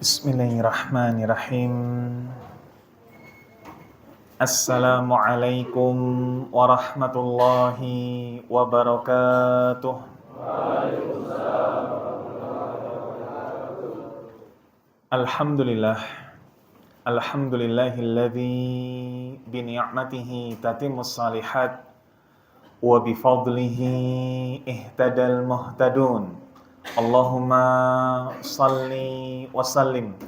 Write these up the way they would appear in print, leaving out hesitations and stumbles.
Bismillahirrahmanirrahim. Assalamualaikum warahmatullahi wabarakatuh. Alhamdulillah. Alhamdulillahilladzi bini'matihi tatimmus salihat wa bifadlihi ihtadal muhtadun. Allahumma salli wa sallim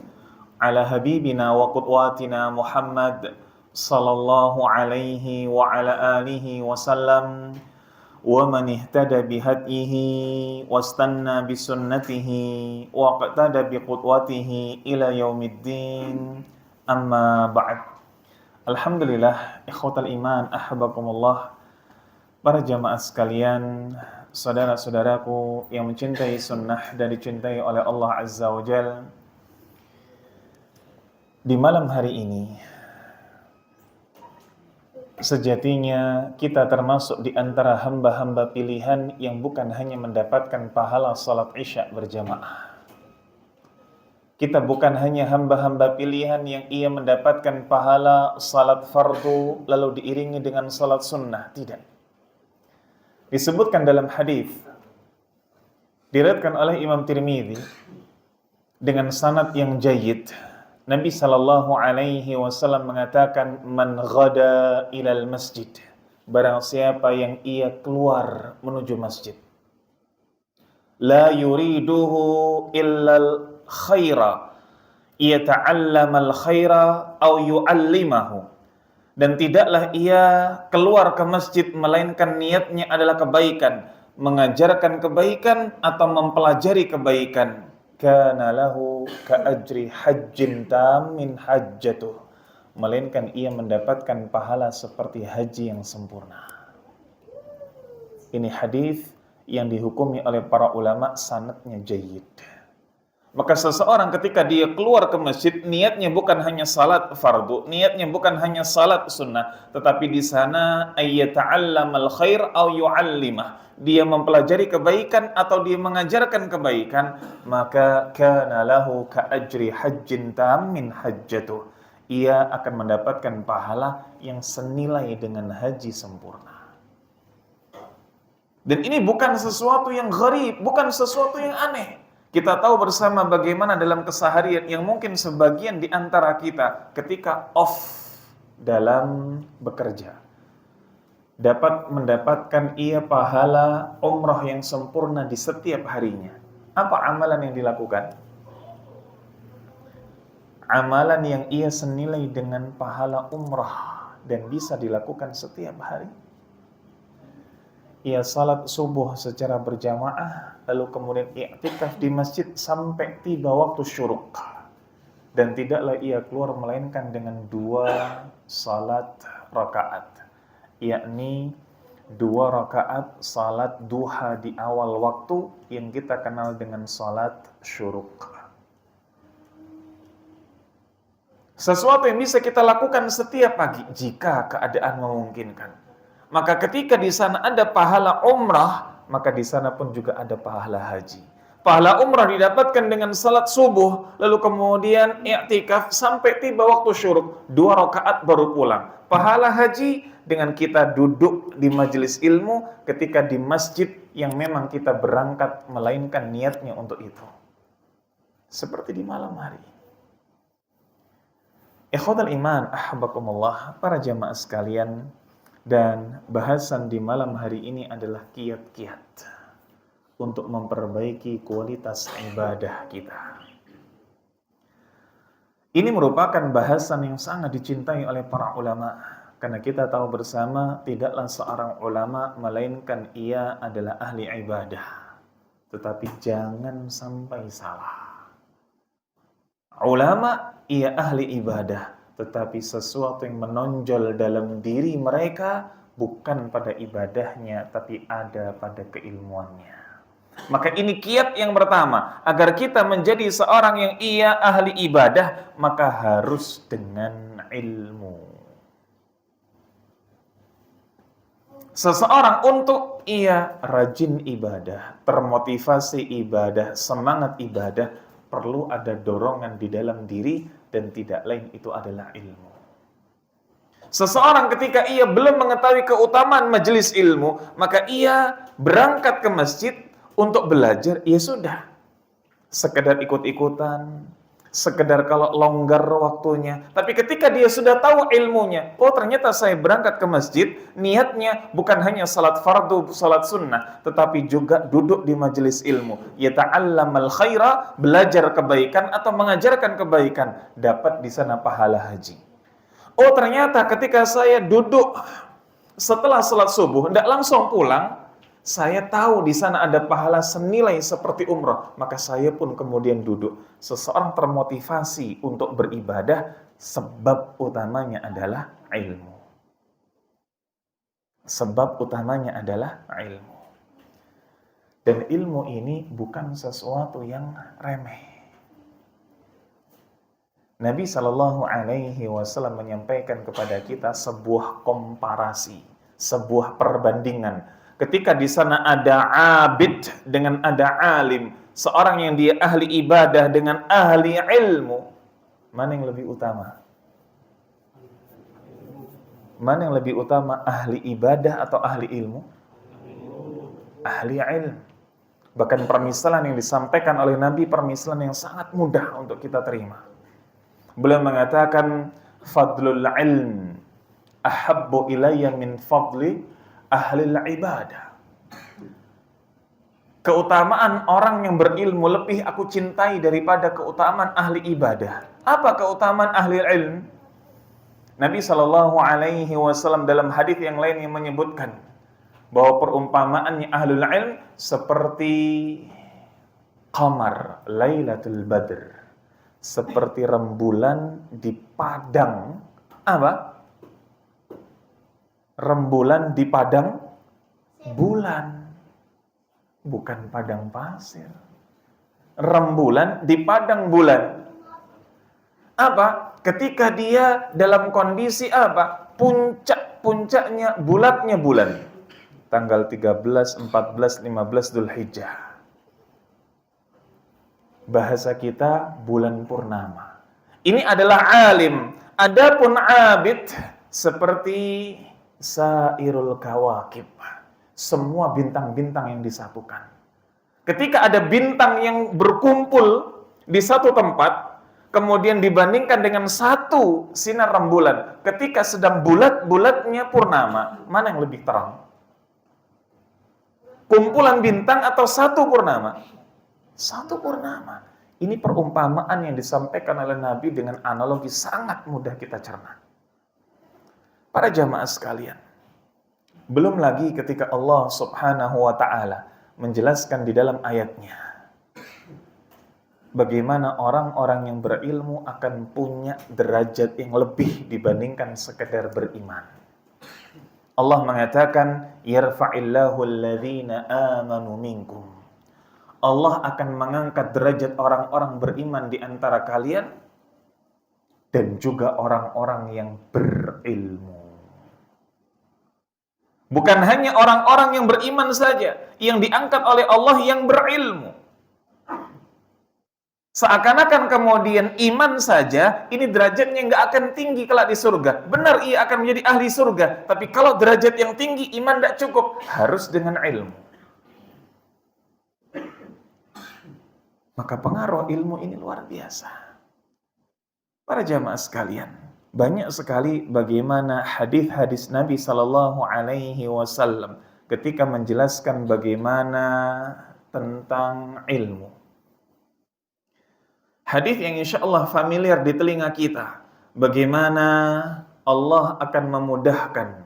ala habibina wa qudwatina Muhammad sallallahu alaihi wa ala alihi wa sallam wa man ihtada bihadyihi wastanna bisunnatihi wa qtada biqudwatihi ila yaumiddin, amma ba'd. Alhamdulillah, ikhwatal iman, ahbakumullah, para jamaah sekalian, saudara-saudaraku yang mencintai sunnah dan dicintai oleh Allah Azza wa Jal. Di malam hari ini, sejatinya kita termasuk di antara hamba-hamba pilihan yang bukan hanya mendapatkan pahala salat isya berjamaah. Kita bukan hanya hamba-hamba pilihan yang ia mendapatkan pahala salat fardu lalu diiringi dengan salat sunnah, tidak. Disebutkan dalam hadis diriwayatkan oleh Imam Tirmidzi dengan sanad yang jayyid, Nabi sallallahu alaihi wasallam mengatakan, man ghada ilal masjid, barang siapa yang ia keluar menuju masjid, la yuriduhu illal khaira, ia ta'allamal khaira au yu'allimahu, dan tidaklah ia keluar ke masjid melainkan niatnya adalah kebaikan, mengajarkan kebaikan atau mempelajari kebaikan, kana lahu ka ajri hajjin tammin hajjatuh, melainkan ia mendapatkan pahala seperti haji yang sempurna. Ini hadis yang dihukumi oleh para ulama sanadnya jayyid. Maka seseorang ketika dia keluar ke masjid, niatnya bukan hanya salat fardu, niatnya bukan hanya salat sunnah, tetapi di sana ayyata'allamal khair au yu'allimah, dia mempelajari kebaikan atau dia mengajarkan kebaikan, maka kana lahu ka ajri hajjin tammin hajjatuh, ia akan mendapatkan pahala yang senilai dengan haji sempurna. Dan ini bukan sesuatu yang gharib, bukan sesuatu yang aneh. Kita tahu bersama bagaimana dalam keseharian yang mungkin sebagian di antara kita ketika off dalam bekerja dapat mendapatkan ia pahala umrah yang sempurna di setiap harinya. Apa amalan yang dilakukan? Amalan yang ia senilai dengan pahala umrah dan bisa dilakukan setiap hari. Ia salat subuh secara berjamaah, lalu kemudian i'tikaf di masjid sampai tiba waktu syuruk, dan tidaklah ia keluar melainkan dengan 2 salat rakaat, yakni 2 rakaat salat duha di awal waktu yang kita kenal dengan salat syuruk. Sesuatu yang bisa kita lakukan setiap pagi jika keadaan memungkinkan. Maka ketika di sana ada pahala umrah, maka di sana pun juga ada pahala haji. Pahala umrah didapatkan dengan salat subuh, lalu kemudian i'tikaf sampai tiba waktu syuruk, 2 rakaat baru pulang. Pahala haji dengan kita duduk di majelis ilmu ketika di masjid yang memang kita berangkat melainkan niatnya untuk itu. Seperti di malam hari. Ikhwatal iman, ahbakumullah, para jamaah sekalian, dan bahasan di malam hari ini adalah kiat-kiat untuk memperbaiki kualitas ibadah kita. Ini merupakan bahasan yang sangat dicintai oleh para ulama, karena kita tahu bersama tidaklah seorang ulama melainkan ia adalah ahli ibadah. Tetapi jangan sampai salah. Ulama ia ahli ibadah, tetapi sesuatu yang menonjol dalam diri mereka bukan pada ibadahnya, tapi ada pada keilmuannya. Maka ini kiat yang pertama, agar kita menjadi seorang yang ia ahli ibadah, maka harus dengan ilmu. Seseorang untuk ia rajin ibadah, termotivasi ibadah, semangat ibadah, perlu ada dorongan di dalam diri dan tidak lain itu adalah ilmu. Seseorang ketika ia belum mengetahui keutamaan majelis ilmu, maka ia berangkat ke masjid untuk belajar, ya sudah. Sekedar ikut-ikutan, sekedar kalau longgar waktunya. Tapi ketika dia sudah tahu ilmunya, oh ternyata saya berangkat ke masjid, niatnya bukan hanya salat fardu, salat sunnah, tetapi juga duduk di majelis ilmu. Yata'allamal khaira, belajar kebaikan atau mengajarkan kebaikan, dapat di sana pahala haji. Oh ternyata ketika saya duduk setelah salat subuh, tidak langsung pulang, saya tahu di sana ada pahala senilai seperti umrah, maka saya pun kemudian duduk. Seseorang termotivasi untuk beribadah, sebab utamanya adalah ilmu. Sebab utamanya adalah ilmu. Dan ilmu ini bukan sesuatu yang remeh. Nabi SAW menyampaikan kepada kita sebuah komparasi, sebuah perbandingan. Ketika di sana ada abid dengan ada alim, seorang yang dia ahli ibadah dengan ahli ilmu, mana yang lebih utama? Mana yang lebih utama, ahli ibadah atau ahli ilmu? Ahli ilmu. Bahkan permisalan yang disampaikan oleh Nabi, permisalan yang sangat mudah untuk kita terima. Beliau mengatakan, fadlul ilm ahabbu ilayya min fadli ahlil ibadah. Keutamaan orang yang berilmu lebih aku cintai daripada keutamaan ahli ibadah. Apa keutamaan ahli ilm? Nabi SAW dalam hadis yang lain yang menyebutkan bahwa perumpamaannya ahlul ilm seperti qamar Lailatul Badr, seperti rembulan di padang apa? Rembulan di padang bulan, bukan padang pasir. Rembulan di padang bulan. Apa? Ketika dia dalam kondisi apa? Puncaknya bulatnya bulan. Tanggal 13, 14, 15 Dzulhijjah. Bahasa kita bulan purnama. Ini adalah alim. Adapun abid seperti sairul kawakib, semua bintang-bintang yang disatukan. Ketika ada bintang yang berkumpul di satu tempat, kemudian dibandingkan dengan satu sinar rembulan, ketika sedang bulat-bulatnya purnama, mana yang lebih terang? Kumpulan bintang atau satu purnama? Satu purnama. Ini perumpamaan yang disampaikan oleh Nabi dengan analogi sangat mudah kita cerna. Para jamaah sekalian, belum lagi ketika Allah Subhanahu wa ta'ala menjelaskan di dalam ayatnya bagaimana orang-orang yang berilmu akan punya derajat yang lebih dibandingkan sekedar beriman. Allah mengatakan, yarfa'illahu alladhina amanu minkum. Allah akan mengangkat derajat orang-orang beriman di antara kalian dan juga orang-orang yang berilmu. Bukan hanya orang-orang yang beriman saja yang diangkat oleh Allah yang berilmu. Seakan-akan kemudian iman saja ini derajatnya nggak akan tinggi kelak di surga. Benar, ia akan menjadi ahli surga, tapi kalau derajat yang tinggi iman tidak cukup, harus dengan ilmu. Maka pengaruh ilmu ini luar biasa. Para jamaah sekalian, banyak sekali bagaimana hadis-hadis Nabi SAW ketika menjelaskan bagaimana tentang ilmu. Hadis yang insya Allah familiar di telinga kita, bagaimana Allah akan memudahkan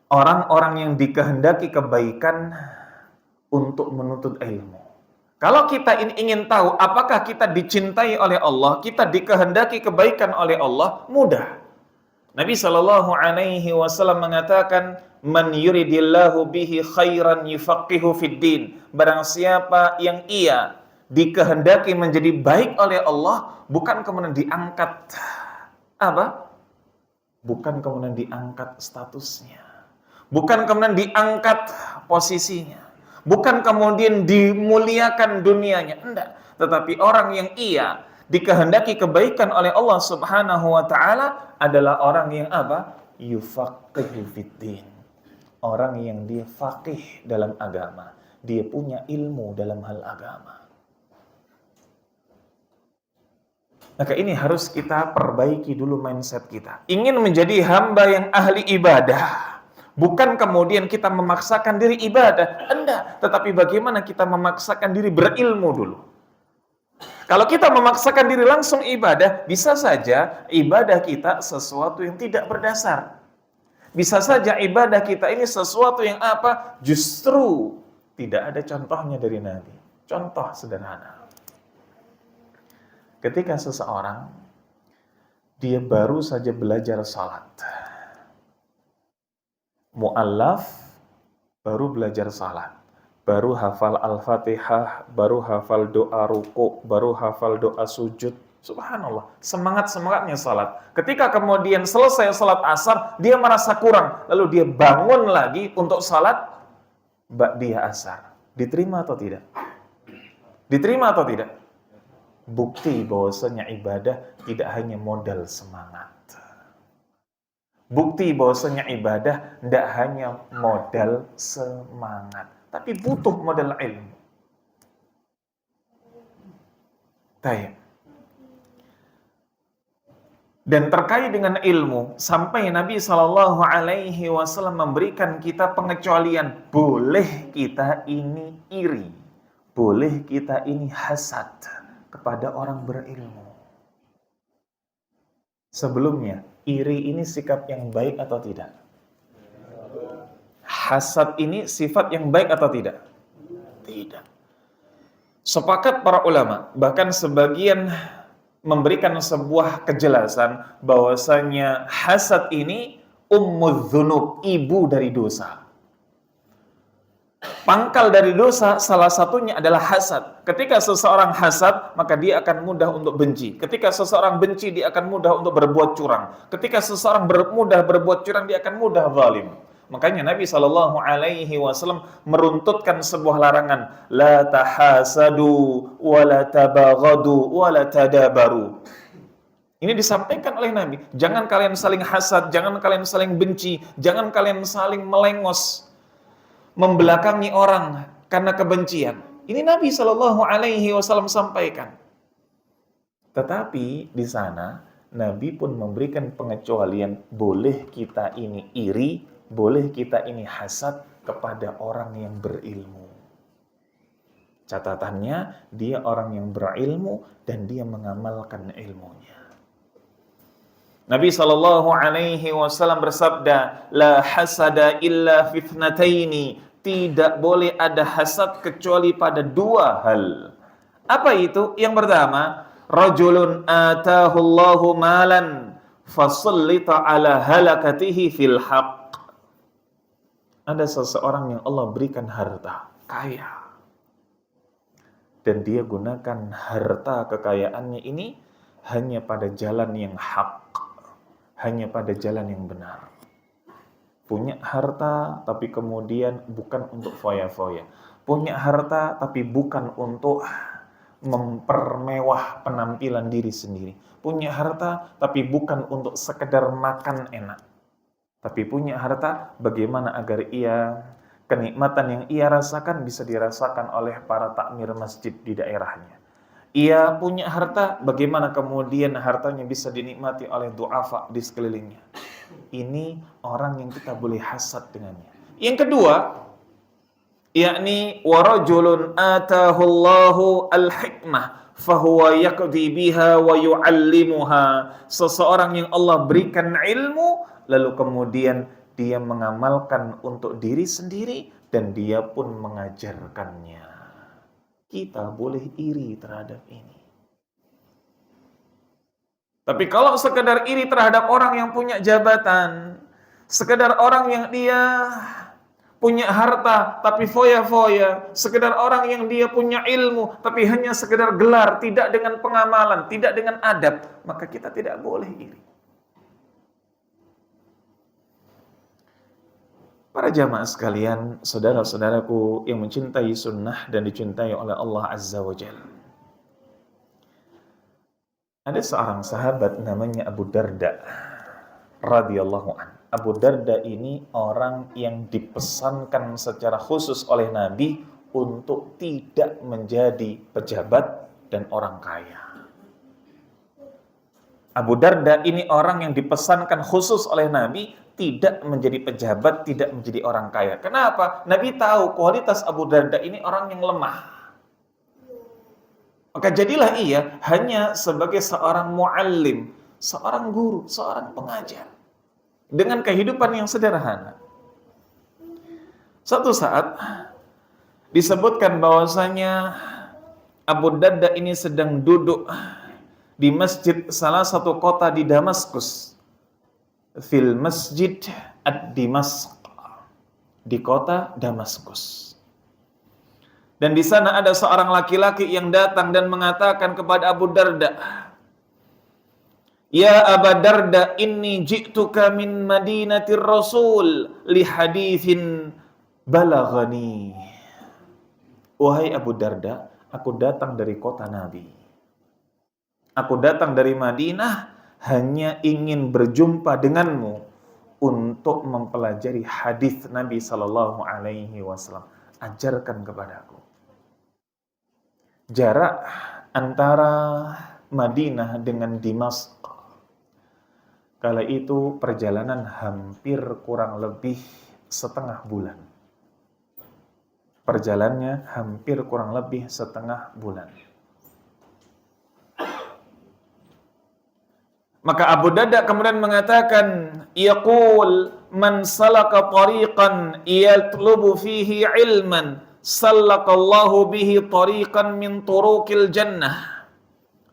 orang-orang yang dikehendaki kebaikan untuk menuntut ilmu. Kalau kita ingin tahu apakah kita dicintai oleh Allah, kita dikehendaki kebaikan oleh Allah, mudah. Nabi SAW mengatakan, man yuridillahu bihi khairan yufaqihu fid din. Barang siapa yang ia dikehendaki menjadi baik oleh Allah, bukan kemudian diangkat apa? Bukan kemudian diangkat statusnya, bukan kemudian diangkat posisinya, Bukan kemudian dimuliakan dunianya, enggak. Tetapi orang yang ia dikehendaki kebaikan oleh Allah Subhanahu wa taala adalah orang yang apa? Yufaqihu fiddin. Orang yang dia faqih dalam agama, dia punya ilmu dalam hal agama. Maka ini harus kita perbaiki dulu mindset kita. Ingin menjadi hamba yang ahli ibadah, bukan kemudian kita memaksakan diri ibadah, enggak. Tetapi bagaimana kita memaksakan diri berilmu dulu. Kalau kita memaksakan diri langsung ibadah, bisa saja ibadah kita sesuatu yang tidak berdasar. Bisa saja ibadah kita ini sesuatu yang apa? Justru tidak ada contohnya dari Nabi. Contoh sederhana. Ketika seseorang dia baru saja belajar salat, mu'allaf baru belajar salat, baru hafal Al-Fatihah, baru hafal doa ruku, baru hafal doa sujud. Subhanallah, semangat-semangatnya salat. Ketika kemudian selesai salat asar, dia merasa kurang, lalu dia bangun lagi untuk salat ba'diyah asar. Diterima atau tidak? Diterima atau tidak? Bukti bahwasanya ibadah tidak hanya modal semangat. Bukti bahwasanya ibadah tidak hanya modal semangat, tapi butuh modal ilmu. Baik. Dan terkait dengan ilmu, sampai Nabi SAW memberikan kita pengecualian, boleh kita ini iri, boleh kita ini hasad kepada orang berilmu. Sebelumnya, iri ini sikap yang baik atau tidak? Hasad ini sifat yang baik atau tidak? Tidak. Sepakat para ulama, bahkan sebagian memberikan sebuah kejelasan bahwasanya hasad ini ummudz dzunub, ibu dari dosa. Pangkal dari dosa salah satunya adalah hasad. Ketika seseorang hasad, maka dia akan mudah untuk benci. Ketika seseorang benci, dia akan mudah untuk berbuat curang. Ketika seseorang mudah berbuat curang, dia akan mudah zalim. Makanya Nabi SAW meruntutkan sebuah larangan, la tahasadu wa la tabaghadu wa la tadabaru. Ini disampaikan oleh Nabi. Jangan kalian saling hasad, jangan kalian saling benci, jangan kalian saling melengos, membelakangi orang karena kebencian. Ini Nabi SAW sampaikan. Tetapi di sana Nabi pun memberikan pengecualian, boleh kita ini iri, boleh kita ini hasad kepada orang yang berilmu. Catatannya, dia orang yang berilmu dan dia mengamalkan ilmunya. Nabi SAW bersabda, la hasada illa fitnataini. Tidak boleh ada hasad kecuali pada dua hal. Apa itu? Yang pertama, rajulun atahu Allahu malan fasallita ala halakatihi fil haqq. Ada seseorang yang Allah berikan harta, kaya. Dan dia gunakan harta kekayaannya ini hanya pada jalan yang hak, hanya pada jalan yang benar. Punya harta tapi kemudian bukan untuk foya-foya. Punya harta tapi bukan untuk mempermewah penampilan diri sendiri. Punya harta tapi bukan untuk sekedar makan enak. Tapi punya harta bagaimana agar ia kenikmatan yang ia rasakan bisa dirasakan oleh para takmir masjid di daerahnya. Ia punya harta, bagaimana kemudian hartanya bisa dinikmati oleh du'afa di sekelilingnya. Ini orang yang kita boleh hasad dengannya. Yang kedua, yakni warajulun atahu Allahu al-hikmah fahuwa yaqdi biha wa yu'allimuha. Seseorang yang Allah berikan ilmu, lalu kemudian dia mengamalkan untuk diri sendiri dan dia pun mengajarkannya. Kita boleh iri terhadap ini. Tapi kalau sekedar iri terhadap orang yang punya jabatan, sekedar orang yang dia punya harta tapi foya-foya, sekedar orang yang dia punya ilmu tapi hanya sekedar gelar, tidak dengan pengamalan, tidak dengan adab, maka kita tidak boleh iri. Para jamaah sekalian, saudara-saudaraku yang mencintai sunnah dan dicintai oleh Allah Azza wa Jalla. Ada seorang sahabat namanya Abu Darda radhiyallahu an. Abu Darda ini orang yang dipesankan secara khusus oleh Nabi untuk tidak menjadi pejabat dan orang kaya. Abu Darda ini orang yang dipesankan khusus oleh Nabi tidak menjadi pejabat, tidak menjadi orang kaya. Kenapa? Nabi tahu kualitas Abu Darda ini orang yang lemah. Maka jadilah ia hanya sebagai seorang muallim, seorang guru, seorang pengajar. Dengan kehidupan yang sederhana. Suatu saat disebutkan bahwasanya Abu Darda ini sedang duduk di masjid salah satu kota di Damaskus. Fil masjid ad-Dimashq, di kota Damaskus. Dan di sana ada seorang laki-laki yang datang dan mengatakan kepada Abu Darda, "Ya Abu Darda, inni ji'tuka min Madinatir Rasul li hadithin balaghani." Wahai Abu Darda, aku datang dari kota Nabi. Aku datang dari Madinah hanya ingin berjumpa denganmu untuk mempelajari hadis Nabi sallallahu alaihi wasallam. Ajarkan kepadaku. Jarak antara Madinah dengan Dimashq kala itu perjalanan hampir kurang lebih setengah bulan. Perjalanannya hampir kurang lebih setengah bulan. Maka Abu Darda kemudian mengatakan, yaqul man salaka tariqan yatlubu fihi ilman sallakallahu bihi tariqan min turuqil jannah.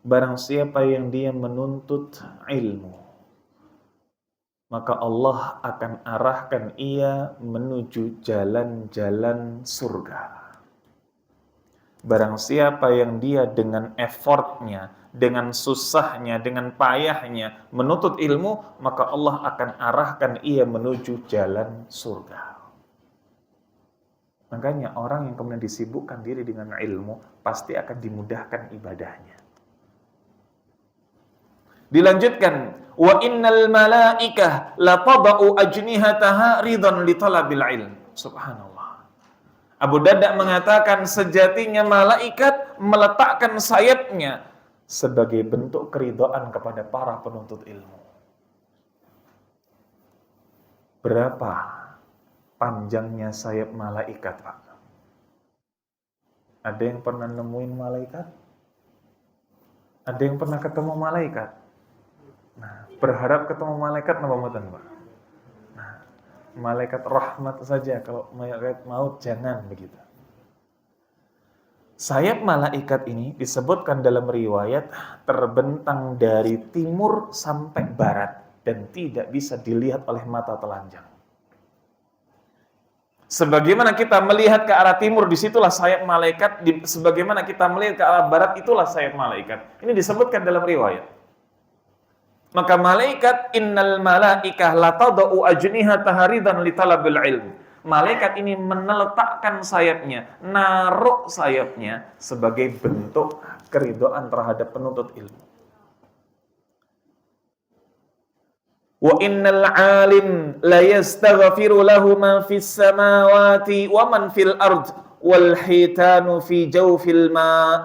Barang siapa yang dia menuntut ilmu, maka Allah akan arahkan ia menuju jalan-jalan surga. Barang siapa yang dia dengan effortnya, dengan susahnya, dengan payahnya menuntut ilmu, maka Allah akan arahkan ia menuju jalan surga. Makanya orang yang kemudian disibukkan diri dengan ilmu, pasti akan dimudahkan ibadahnya. Dilanjutkan, wa innal malaikah latada'u ajnihataha ridhan li talabil ilm. Subhanallah. Abu Darda mengatakan sejatinya malaikat meletakkan sayapnya sebagai bentuk keridhaan kepada para penuntut ilmu. Berapa panjangnya sayap malaikat, Pak? Ada yang pernah nemuin malaikat? Ada yang pernah ketemu malaikat? Nah, berharap ketemu malaikat napa mboten, Pak? Nah, malaikat rahmat saja, kalau malaikat maut jangan begitu. Sayap malaikat ini disebutkan dalam riwayat terbentang dari timur sampai barat dan tidak bisa dilihat oleh mata telanjang. Sebagaimana kita melihat ke arah timur, disitulah sayap malaikat. Sebagaimana kita melihat ke arah barat, itulah sayap malaikat. Ini disebutkan dalam riwayat. Maka malaikat, innal malaikah latada'u ajnihataha ridhan li talabil ilm. Malaikat ini meneletakkan sayapnya, naruh sayapnya sebagai bentuk keridhaan terhadap penuntut ilmu. Wa innal alim la yastaghfiru lahu man fis samawati wa man fil ard wal hitanu fi jawfil ma.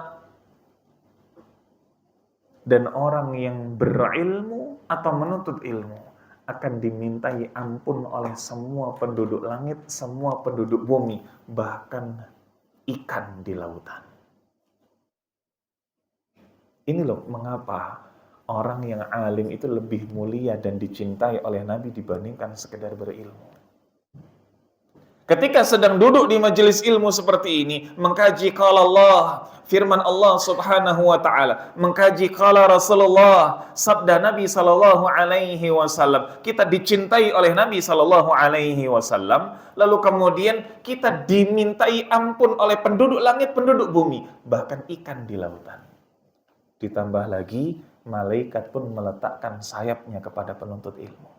Dan orang yang berilmu atau menuntut ilmu akan dimintai ampun oleh semua penduduk langit, semua penduduk bumi, bahkan ikan di lautan. Ini loh mengapa orang yang alim itu lebih mulia dan dicintai oleh Nabi dibandingkan sekedar berilmu. Ketika sedang duduk di majelis ilmu seperti ini, mengkaji qala Allah, firman Allah Subhanahu wa taala, mengkaji qala Rasulullah, sabda Nabi sallallahu alaihi wasallam, kita dicintai oleh Nabi sallallahu alaihi wasallam, lalu kemudian kita dimintai ampun oleh penduduk langit, penduduk bumi, bahkan ikan di lautan. Ditambah lagi, malaikat pun meletakkan sayapnya kepada penuntut ilmu.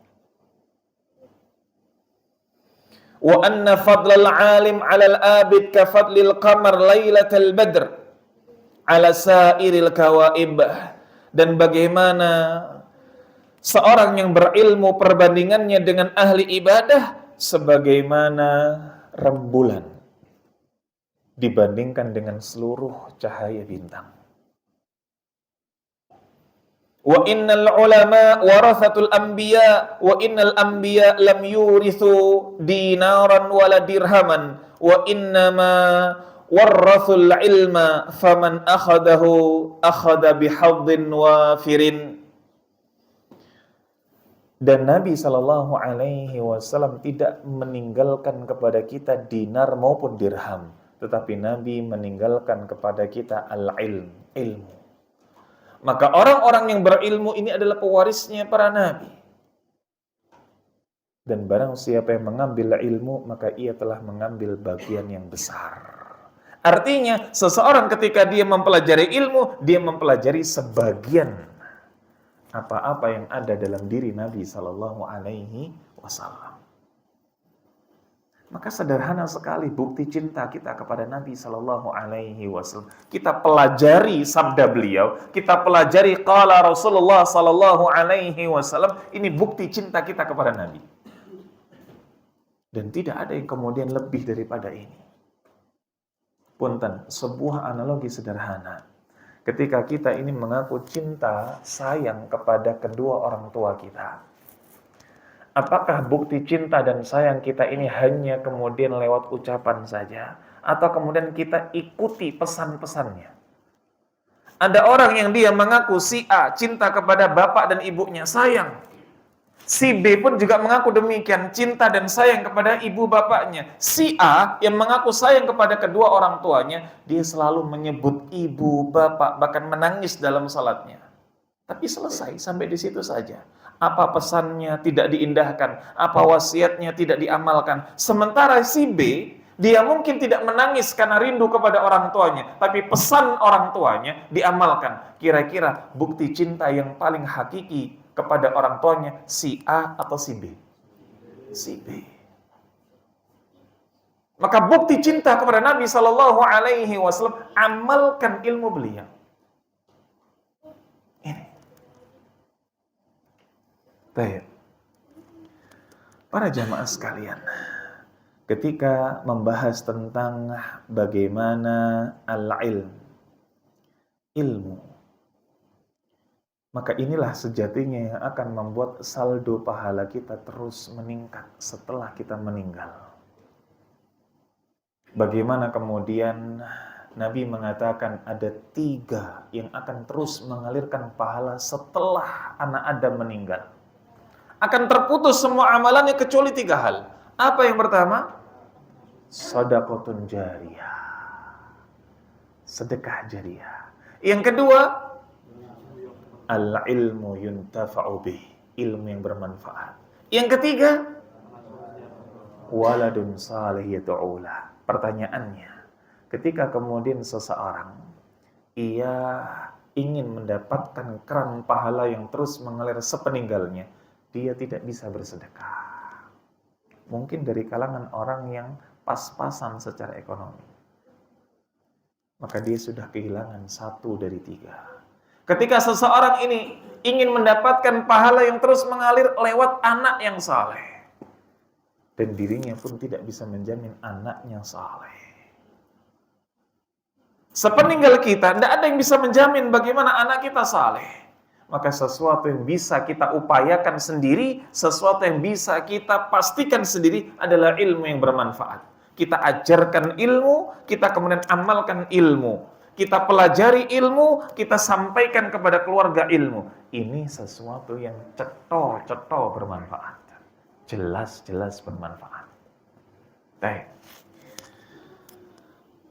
Wa anna fadlal alim 'alal abid ka fadlil qamar lailatal badr 'ala sairil kawaib. Dan bagaimana seorang yang berilmu perbandingannya dengan ahli ibadah sebagaimana rembulan dibandingkan dengan seluruh cahaya bintang. Wa innal ulama warathatul anbiya wa innal anbiya lam yurithu dinaran wala dirhaman wa innama warathul ilma faman akhadahu akhadha bihadhin wafirin. Dan Nabi Shallallahu Alaihi Wasallam tidak meninggalkan kepada kita dinar maupun dirham, tetapi Nabi meninggalkan kepada kita al-ilm, ilmu. Maka orang-orang yang berilmu ini adalah pewarisnya para nabi. Dan barang siapa yang mengambil ilmu, maka ia telah mengambil bagian yang besar. Artinya, seseorang ketika dia mempelajari ilmu, dia mempelajari sebagian apa-apa yang ada dalam diri Nabi Sallallahu Alaihi Wasallam. Maka sederhana sekali bukti cinta kita kepada Nabi Sallallahu Alaihi Wasallam. Kita pelajari sabda beliau, kita pelajari qala Rasulullah Sallallahu Alaihi Wasallam. Ini bukti cinta kita kepada Nabi. Dan tidak ada yang kemudian lebih daripada ini. Punten, sebuah analogi sederhana. Ketika kita ini mengaku cinta, sayang kepada kedua orang tua kita. Apakah bukti cinta dan sayang kita ini hanya kemudian lewat ucapan saja? Atau kemudian kita ikuti pesan-pesannya? Ada orang yang dia mengaku si A cinta kepada bapak dan ibunya, sayang. Si B pun juga mengaku demikian, cinta dan sayang kepada ibu bapaknya. Si A yang mengaku sayang kepada kedua orang tuanya, dia selalu menyebut ibu, bapak, bahkan menangis dalam salatnya. Tapi selesai, sampai di situ saja. Apa pesannya tidak diindahkan, apa wasiatnya tidak diamalkan. Sementara si B, dia mungkin tidak menangis karena rindu kepada orang tuanya, tapi pesan orang tuanya diamalkan. Kira-kira bukti cinta yang paling hakiki kepada orang tuanya, si A atau si B? Si B. Maka bukti cinta kepada Nabi Sallallahu Alaihi Wasallam, amalkan ilmu beliau. Ini. Baik. Para jamaah sekalian, ketika membahas tentang bagaimana al-ilm, ilmu, maka inilah sejatinya yang akan membuat saldo pahala kita terus meningkat setelah kita meninggal. Bagaimana kemudian Nabi mengatakan ada 3 yang akan terus mengalirkan pahala setelah anak Adam meninggal. Akan terputus semua amalannya kecuali 3 hal. Apa yang pertama? Shadaqatun jariyah. Sedekah jariyah. Yang kedua, al-ilmu yuntafa'u bih, ilmu yang bermanfaat. Yang ketiga, waladun salih yad'ulah. Pertanyaannya, ketika kemudian seseorang ia ingin mendapatkan keran pahala yang terus mengalir sepeninggalnya, dia tidak bisa bersedekah. Mungkin dari kalangan orang yang pas-pasan secara ekonomi, maka dia sudah kehilangan 1 dari 3. Ketika seseorang ini ingin mendapatkan pahala yang terus mengalir lewat anak yang saleh, dan dirinya pun tidak bisa menjamin anaknya saleh. Sepeninggal kita, tidak ada yang bisa menjamin bagaimana anak kita saleh. Maka sesuatu yang bisa kita upayakan sendiri, sesuatu yang bisa kita pastikan sendiri adalah ilmu yang bermanfaat. Kita ajarkan ilmu, kita kemudian amalkan ilmu. Kita pelajari ilmu, kita sampaikan kepada keluarga ilmu. Ini sesuatu yang ceto bermanfaat. Jelas-jelas bermanfaat. Baik.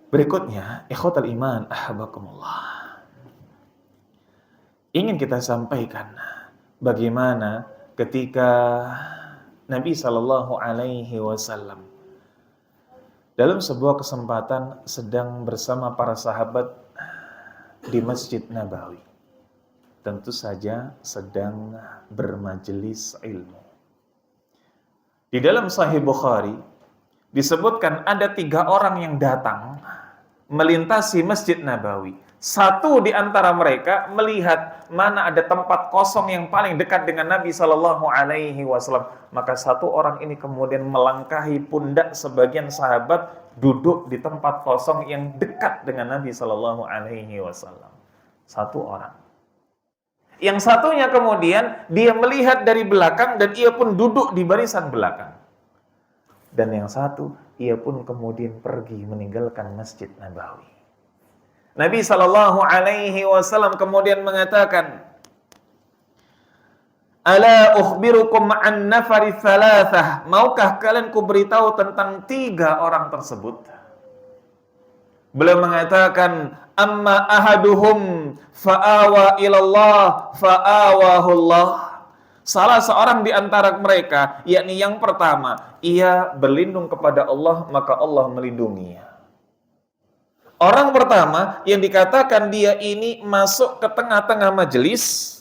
Berikutnya, ikhwatal iman, ahabakumullah. Ingin kita sampaikan bagaimana ketika Nabi Sallallahu Alaihi Wasallam dalam sebuah kesempatan sedang bersama para sahabat di Masjid Nabawi. Tentu saja sedang bermajelis ilmu. Di dalam Sahih Bukhari disebutkan ada 3 orang yang datang melintasi Masjid Nabawi. Satu di antara mereka melihat mana ada tempat kosong yang paling dekat dengan Nabi Shallallahu Alaihi Wasallam. Maka satu orang ini kemudian melangkahi pundak sebagian sahabat duduk di tempat kosong yang dekat dengan Nabi Shallallahu Alaihi Wasallam. Satu orang. Yang satunya kemudian dia melihat dari belakang dan ia pun duduk di barisan belakang. Dan yang satu, ia pun kemudian pergi meninggalkan Masjid Nabawi. Nabi Shallallahu Alaihi Wasallam kemudian mengatakan, Ala ukhbirukum an nafari thalathah. Maukah kalian kuberitahu tentang 3 orang tersebut? Beliau mengatakan, Amma ahaduhum fa'awa ilallah fa'awahullah. Salah seorang di antara mereka, yakni yang pertama, ia berlindung kepada Allah, maka Allah melindunginya. Orang pertama yang dikatakan dia ini masuk ke tengah-tengah majelis,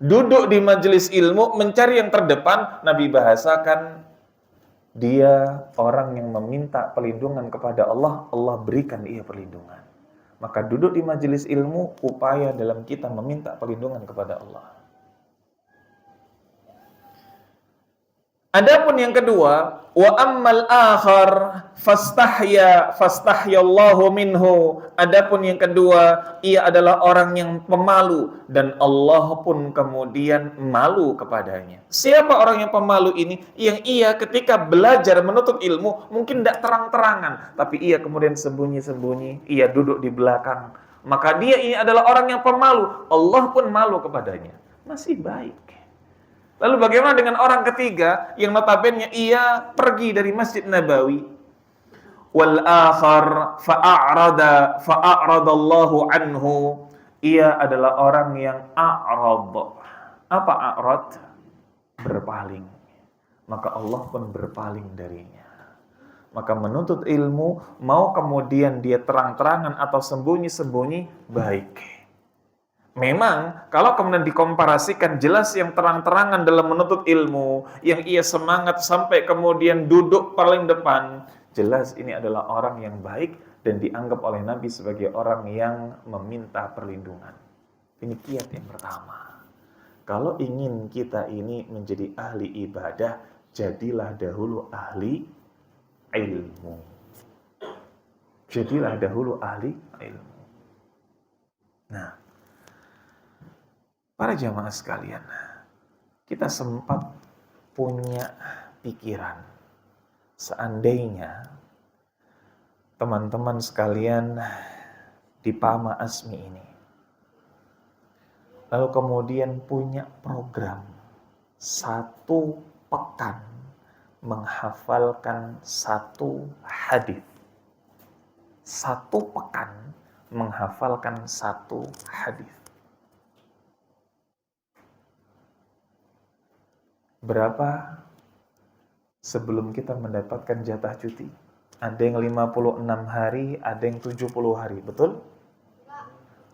duduk di majelis ilmu, mencari yang terdepan, Nabi bahasakan dia orang yang meminta perlindungan kepada Allah, Allah berikan ia perlindungan. Maka duduk di majelis ilmu, upaya dalam kita meminta perlindungan kepada Allah. Adapun yang kedua, wa ammal akhar fastahyallahu minhu. Adapun yang kedua, ia adalah orang yang pemalu dan Allah pun kemudian malu kepadanya. Siapa orang yang pemalu ini? Yang ia ketika belajar menuntut ilmu mungkin tidak terang-terangan, tapi ia kemudian sembunyi-sembunyi, ia duduk di belakang. Maka dia ini adalah orang yang pemalu. Allah pun malu kepadanya. Masih baik. Lalu bagaimana dengan orang ketiga yang notabene ia pergi dari Masjid Nabawi? Wal akhar fa'aradallahu anhu. Ia adalah orang yang a'rad. Apa a'rad? Berpaling. Maka Allah pun berpaling darinya. Maka menuntut ilmu, mau kemudian dia terang-terangan atau sembunyi-sembunyi, baik. Memang, kalau kemudian dikomparasikan jelas yang terang-terangan dalam menuntut ilmu, yang ia semangat sampai kemudian duduk paling depan, jelas ini adalah orang yang baik dan dianggap oleh Nabi sebagai orang yang meminta perlindungan. Ini kiat yang pertama. Kalau ingin kita ini menjadi ahli ibadah, jadilah dahulu ahli ilmu. Jadilah dahulu ahli ilmu. Nah, para jamaah sekalian, kita sempat punya pikiran, seandainya teman-teman sekalian di Pama Asmi ini, lalu kemudian punya program 1 pekan menghafalkan 1 hadis. 1 pekan menghafalkan 1 hadis. Berapa sebelum kita mendapatkan jatah cuti? Ada yang 56 hari, ada yang 70 hari, betul?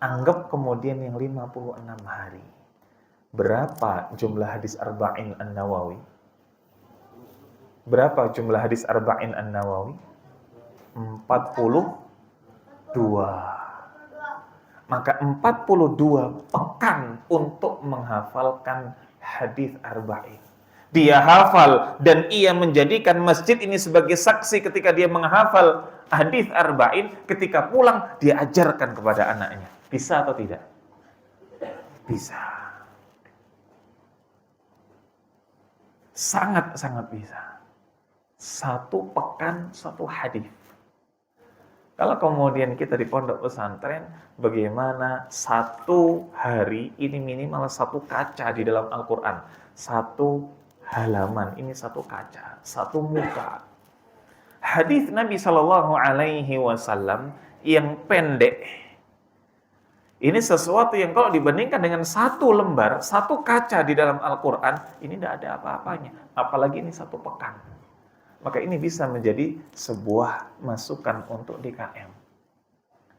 Anggap kemudian yang 56 hari. Berapa jumlah hadis Arba'in An-Nawawi? Berapa jumlah hadis Arba'in An-Nawawi? 42. Maka 42 pekan untuk menghafalkan hadis Arba'in. Dia hafal dan ia menjadikan masjid ini sebagai saksi ketika dia menghafal hadis Arba'in, ketika pulang dia ajarkan kepada anaknya. Bisa atau tidak? Bisa. Sangat-sangat bisa. 1 pekan 1 hadis. Kalau kemudian kita di pondok pesantren, bagaimana 1 hari ini minimal 1 kaca di dalam Al-Quran. 1 halaman, ini 1 kaca, 1 muka. Hadis Nabi Shallallahu Alaihi Wasallam yang pendek, ini sesuatu yang kalau dibandingkan dengan 1 lembar, 1 kaca di dalam Al-Quran, ini tidak ada apa-apanya. Apalagi ini 1 pekan. Maka ini bisa menjadi sebuah masukan untuk DKM.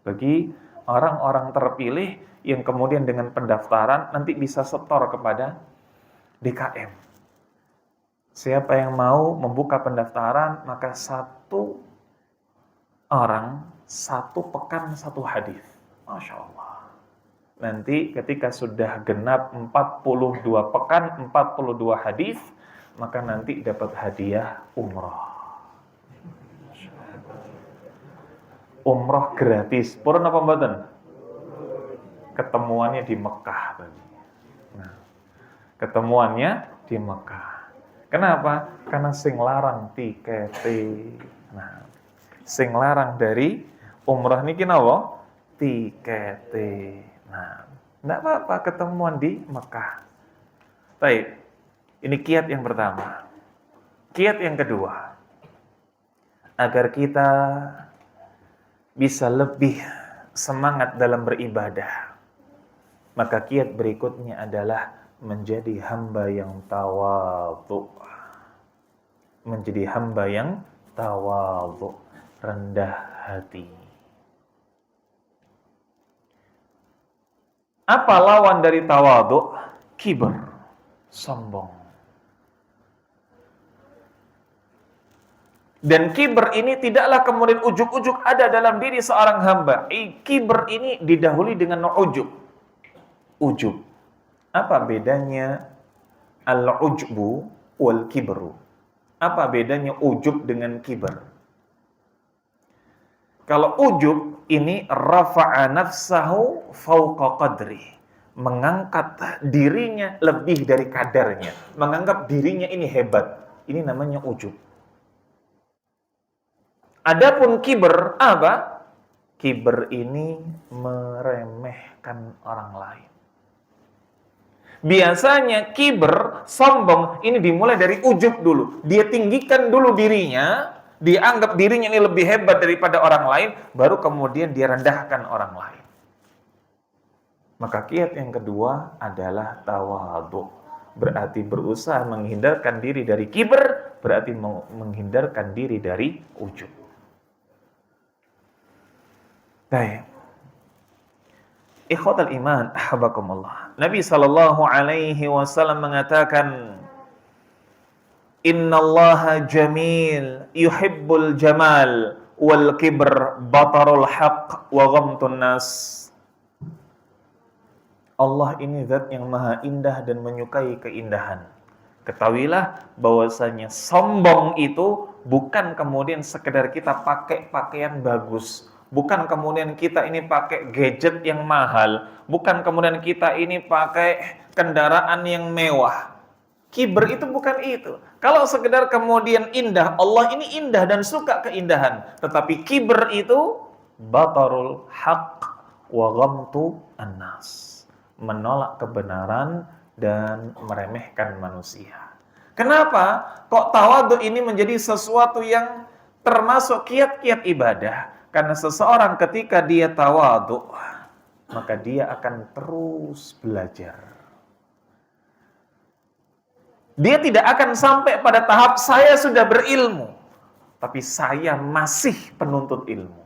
Bagi orang-orang terpilih yang kemudian dengan pendaftaran nanti bisa setor kepada DKM. Siapa yang mau membuka pendaftaran, maka satu orang, satu pekan, satu hadis. Masya Allah. Nanti ketika sudah genap 42 pekan, 42 hadis, maka nanti dapat hadiah umrah. Umrah gratis. Purun apa mboten? Ketemuannya di Mekah tadi. Nah, ketemuannya di Mekah. Kenapa? Karena sing larang tikete. Nah, sing larang dari umrah niki napa? Tikete. Nah, enggak apa-apa ketemuan di Mekah. Baik. Ini kiat yang pertama. Kiat yang kedua. Agar kita bisa lebih semangat dalam beribadah, maka kiat berikutnya adalah menjadi hamba yang tawadhu. Menjadi hamba yang tawadhu, rendah hati. Apa lawan dari tawadhu? Kibr, sombong. Dan kibr ini tidaklah kemudian ujuk-ujuk ada dalam diri seorang hamba. Kibr ini didahului dengan ujub. Ujub. Apa bedanya al-ujbu wal kibru? Apa bedanya ujub dengan kibr? Kalau ujub ini rafa'a nafsahu fauqa qadri, mengangkat dirinya lebih dari kadarnya, menganggap dirinya ini hebat. Ini namanya ujub. Adapun kibr apa? Kibr ini meremehkan orang lain. Biasanya kibr, sombong, ini dimulai dari ujub dulu. Dia tinggikan dulu dirinya, dia anggap dirinya ini lebih hebat daripada orang lain, baru kemudian dia rendahkan orang lain. Maka kiat yang kedua adalah tawadhu. Berarti berusaha menghindarkan diri dari kibr, berarti menghindarkan diri dari ujub. Baik. Ikhwatal iman, ahabakumullah. Nabi SAW mengatakan, Innallaha jamil, yuhibbul jamal, wal kibr batarul haq, wa ghamtun nas. Allah ini zat yang maha indah dan menyukai keindahan. Ketahuilah bahwasanya sombong itu bukan kemudian sekedar kita pakai pakaian bagus, bukan kemudian kita ini pakai gadget yang mahal, bukan kemudian kita ini pakai kendaraan yang mewah. Kibr itu bukan itu. Kalau sekedar kemudian indah, Allah ini indah dan suka keindahan. Tetapi kibr itu batarul haq wa ghamtu annas, menolak kebenaran dan meremehkan manusia. Kenapa? Kok tawadhu ini menjadi sesuatu yang termasuk kiat-kiat ibadah? Karena seseorang ketika dia tawadhu, maka dia akan terus belajar. Dia tidak akan sampai pada tahap saya sudah berilmu, tapi saya masih penuntut ilmu.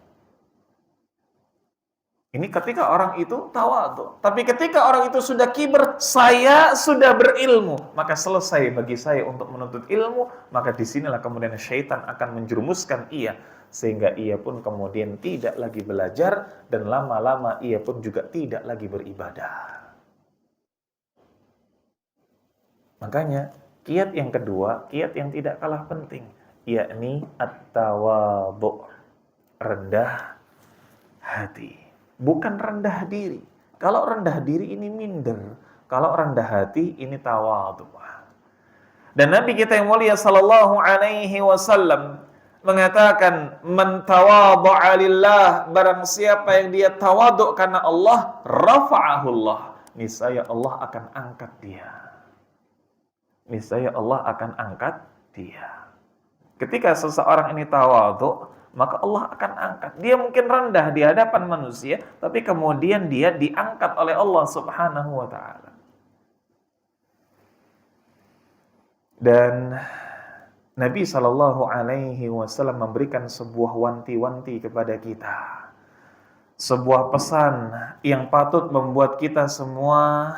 Ini ketika orang itu tawadhu. Tapi ketika orang itu sudah kibr, saya sudah berilmu, maka selesai bagi saya untuk menuntut ilmu, maka disinilah kemudian syaitan akan menjerumuskan ia, sehingga ia pun kemudian tidak lagi belajar, dan lama-lama ia pun juga tidak lagi beribadah. Makanya, kiat yang kedua, kiat yang tidak kalah penting, yakni at-tawadhu, rendah hati. Bukan rendah diri. Kalau rendah diri ini minder, kalau rendah hati ini tawadhu. Dan Nabi kita yang mulia sallallahu alaihi wasallam mengatakan, man tawadha'a lillah, barang siapa yang dia tawadhu karena Allah, rafa'ahu Allah, niscaya Allah akan angkat dia. Niscaya Allah akan angkat dia. Ketika seseorang ini tawadhu, maka Allah akan angkat. Dia mungkin rendah di hadapan manusia, tapi kemudian dia diangkat oleh Allah Subhanahu wa ta'ala. Dan Nabi SAW memberikan sebuah wanti-wanti kepada kita. Sebuah pesan yang patut membuat kita semua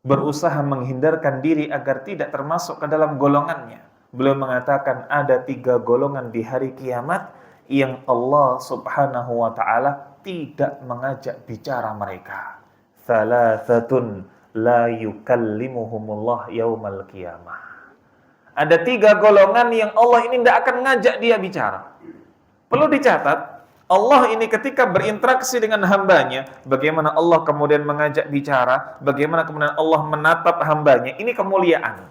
berusaha menghindarkan diri agar tidak termasuk ke dalam golongannya. Beliau mengatakan ada 3 golongan di hari kiamat yang Allah subhanahu wa ta'ala tidak mengajak bicara mereka. Thalathatun la yukallimuhumullah yaumal qiyamah. Ada 3 golongan yang Allah ini tidak akan ngajak dia bicara. Perlu dicatat, Allah ini ketika berinteraksi dengan hambanya, bagaimana Allah kemudian mengajak bicara, bagaimana kemudian Allah menatap hambanya, ini kemuliaan.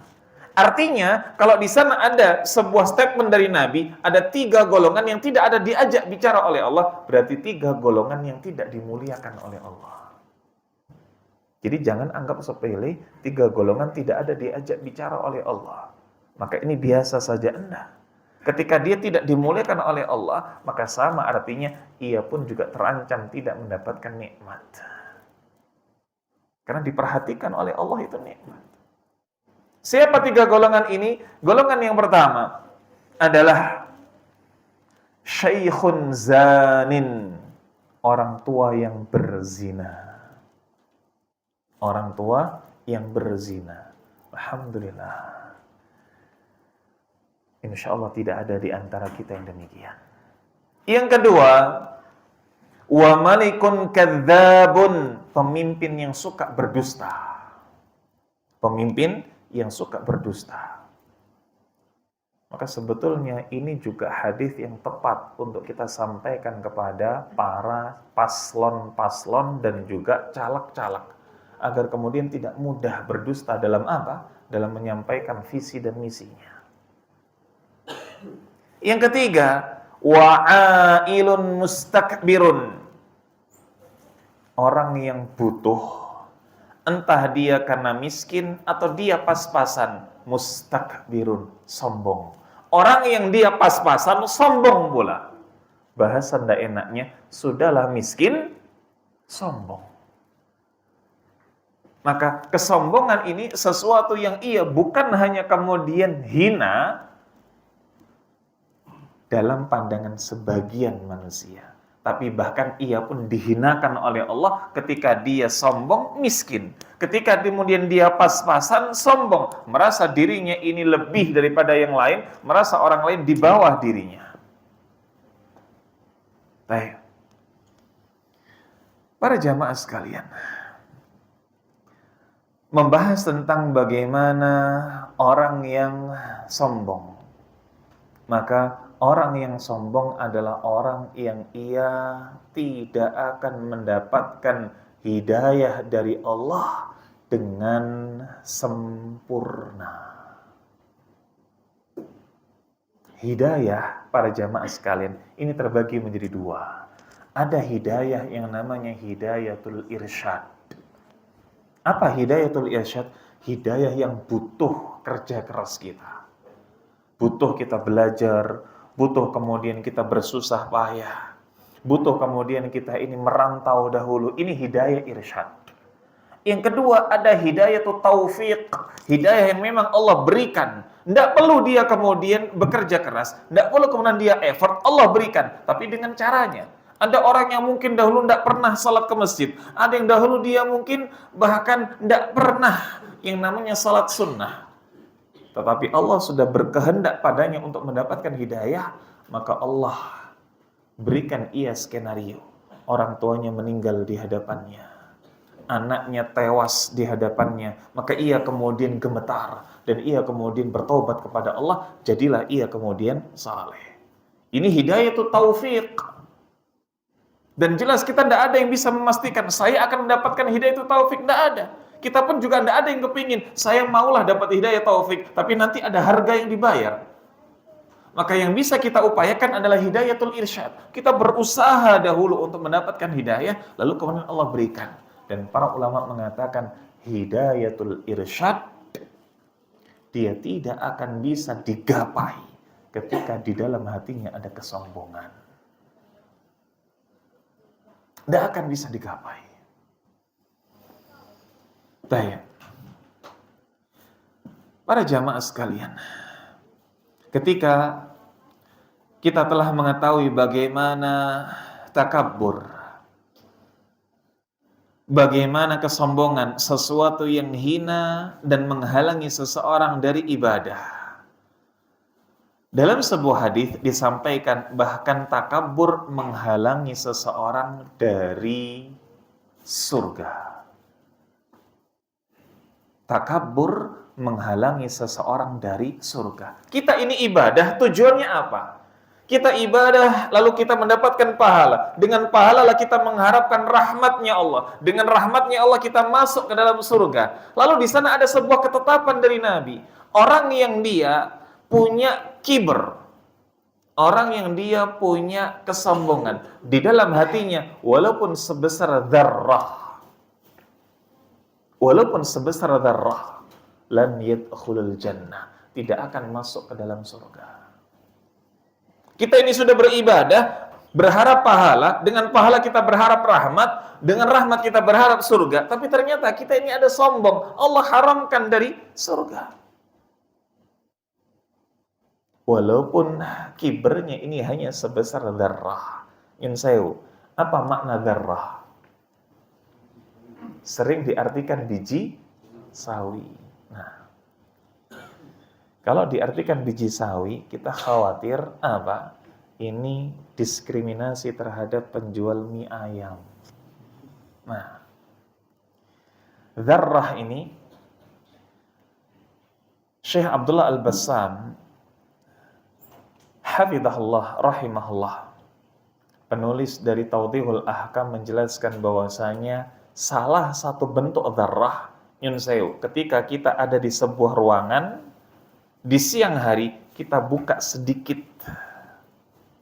Artinya, kalau di sana ada sebuah statement dari Nabi, ada 3 golongan yang tidak ada diajak bicara oleh Allah, berarti 3 golongan yang tidak dimuliakan oleh Allah. Jadi jangan anggap sepele, 3 golongan tidak ada diajak bicara oleh Allah. Maka ini biasa saja Anda. Ketika dia tidak dimuliakan oleh Allah, maka sama artinya ia pun juga terancam tidak mendapatkan nikmat. Karena diperhatikan oleh Allah itu nikmat. Siapa 3 golongan ini? Golongan yang pertama adalah syaikhun zanin, orang tua yang berzina. Orang tua yang berzina. Alhamdulillah. Insya Allah tidak ada di antara kita yang demikian. Yang kedua, wa malikun kadzabun, pemimpin yang suka berdusta. Pemimpin yang suka berdusta. Maka sebetulnya ini juga hadis yang tepat untuk kita sampaikan kepada para paslon-paslon dan juga caleg-caleg agar kemudian tidak mudah berdusta dalam apa? Dalam menyampaikan visi dan misinya. Yang ketiga, wa'ailun mustakbirun, orang yang butuh, entah dia karena miskin atau dia pas-pasan, mustakbirun, sombong. Orang yang dia pas-pasan, sombong pula. Bahasa ndak enaknya, sudahlah miskin, sombong. Maka kesombongan ini sesuatu yang ia bukan hanya kemudian hina dalam pandangan sebagian manusia, tapi bahkan ia pun dihinakan oleh Allah ketika dia sombong, miskin. Ketika kemudian dia pas-pasan, sombong, merasa dirinya ini lebih daripada yang lain, merasa orang lain di bawah dirinya. Baik. Para jamaah sekalian, membahas tentang bagaimana orang yang sombong. Maka orang yang sombong adalah orang yang ia tidak akan mendapatkan hidayah dari Allah dengan sempurna. Hidayah, para jamaah sekalian, ini terbagi menjadi 2. Ada hidayah yang namanya hidayatul irsyad. Apa hidayatul irsyad? Hidayah yang butuh kerja keras kita. Butuh kita belajar, butuh kemudian kita bersusah payah, butuh kemudian kita ini merantau dahulu. Ini hidayah irsyad. Yang kedua ada hidayatul taufiq, hidayah yang memang Allah berikan. Tidak perlu dia kemudian bekerja keras, tidak perlu kemudian dia effort, Allah berikan, tapi dengan caranya. Ada orang yang mungkin dahulu tidak pernah salat ke masjid, ada yang dahulu dia mungkin bahkan tidak pernah yang namanya salat sunnah. Tetapi Allah sudah berkehendak padanya untuk mendapatkan hidayah, maka Allah berikan ia skenario. Orang tuanya meninggal di hadapannya, anaknya tewas di hadapannya, maka ia kemudian gemetar dan ia kemudian bertobat kepada Allah, jadilah ia kemudian saleh. Ini hidayah itu taufik. Dan jelas kita tidak ada yang bisa memastikan saya akan mendapatkan hidayah itu taufik, tidak ada. Kita pun juga tidak ada yang kepingin saya maulah dapat hidayah taufik, tapi nanti ada harga yang dibayar. Maka yang bisa kita upayakan adalah hidayatul irsyad. Kita berusaha dahulu untuk mendapatkan hidayah, lalu kemudian Allah berikan. Dan para ulama mengatakan hidayatul irsyad dia tidak akan bisa digapai ketika di dalam hatinya ada kesombongan. Tidak akan bisa digapai. Baik. Para jamaah sekalian, ketika kita telah mengetahui bagaimana takabur, bagaimana kesombongan, sesuatu yang hina dan menghalangi seseorang dari ibadah. Dalam sebuah hadis disampaikan bahkan takabur menghalangi seseorang dari surga. Takabur menghalangi seseorang dari surga. Kita ini ibadah, tujuannya apa? Kita ibadah, lalu kita mendapatkan pahala. Dengan pahala lah kita mengharapkan rahmatnya Allah. Dengan rahmatnya Allah kita masuk ke dalam surga. Lalu di sana ada sebuah ketetapan dari Nabi. Orang yang dia punya kiber, orang yang dia punya kesombongan di dalam hatinya, walaupun sebesar dzarrah, lan yadkhulul jannah, tidak akan masuk ke dalam surga. Kita ini sudah beribadah, berharap pahala, dengan pahala kita berharap rahmat, dengan rahmat kita berharap surga, tapi ternyata kita ini ada sombong, Allah haramkan dari surga. Walaupun kibernya ini hanya sebesar dzarrah. Yunsayu, apa makna dzarrah? Sering diartikan biji sawi. Nah, kalau diartikan biji sawi, kita khawatir apa? Ini diskriminasi terhadap penjual mie ayam. Nah, dzarrah ini Syekh Abdullah Al-Bassam hafizahullah rahimahullah, penulis dari Tawdihul Ahkam, menjelaskan bahwasanya salah satu bentuk dzarrah, Yunsayu, ketika kita ada di sebuah ruangan di siang hari, kita buka sedikit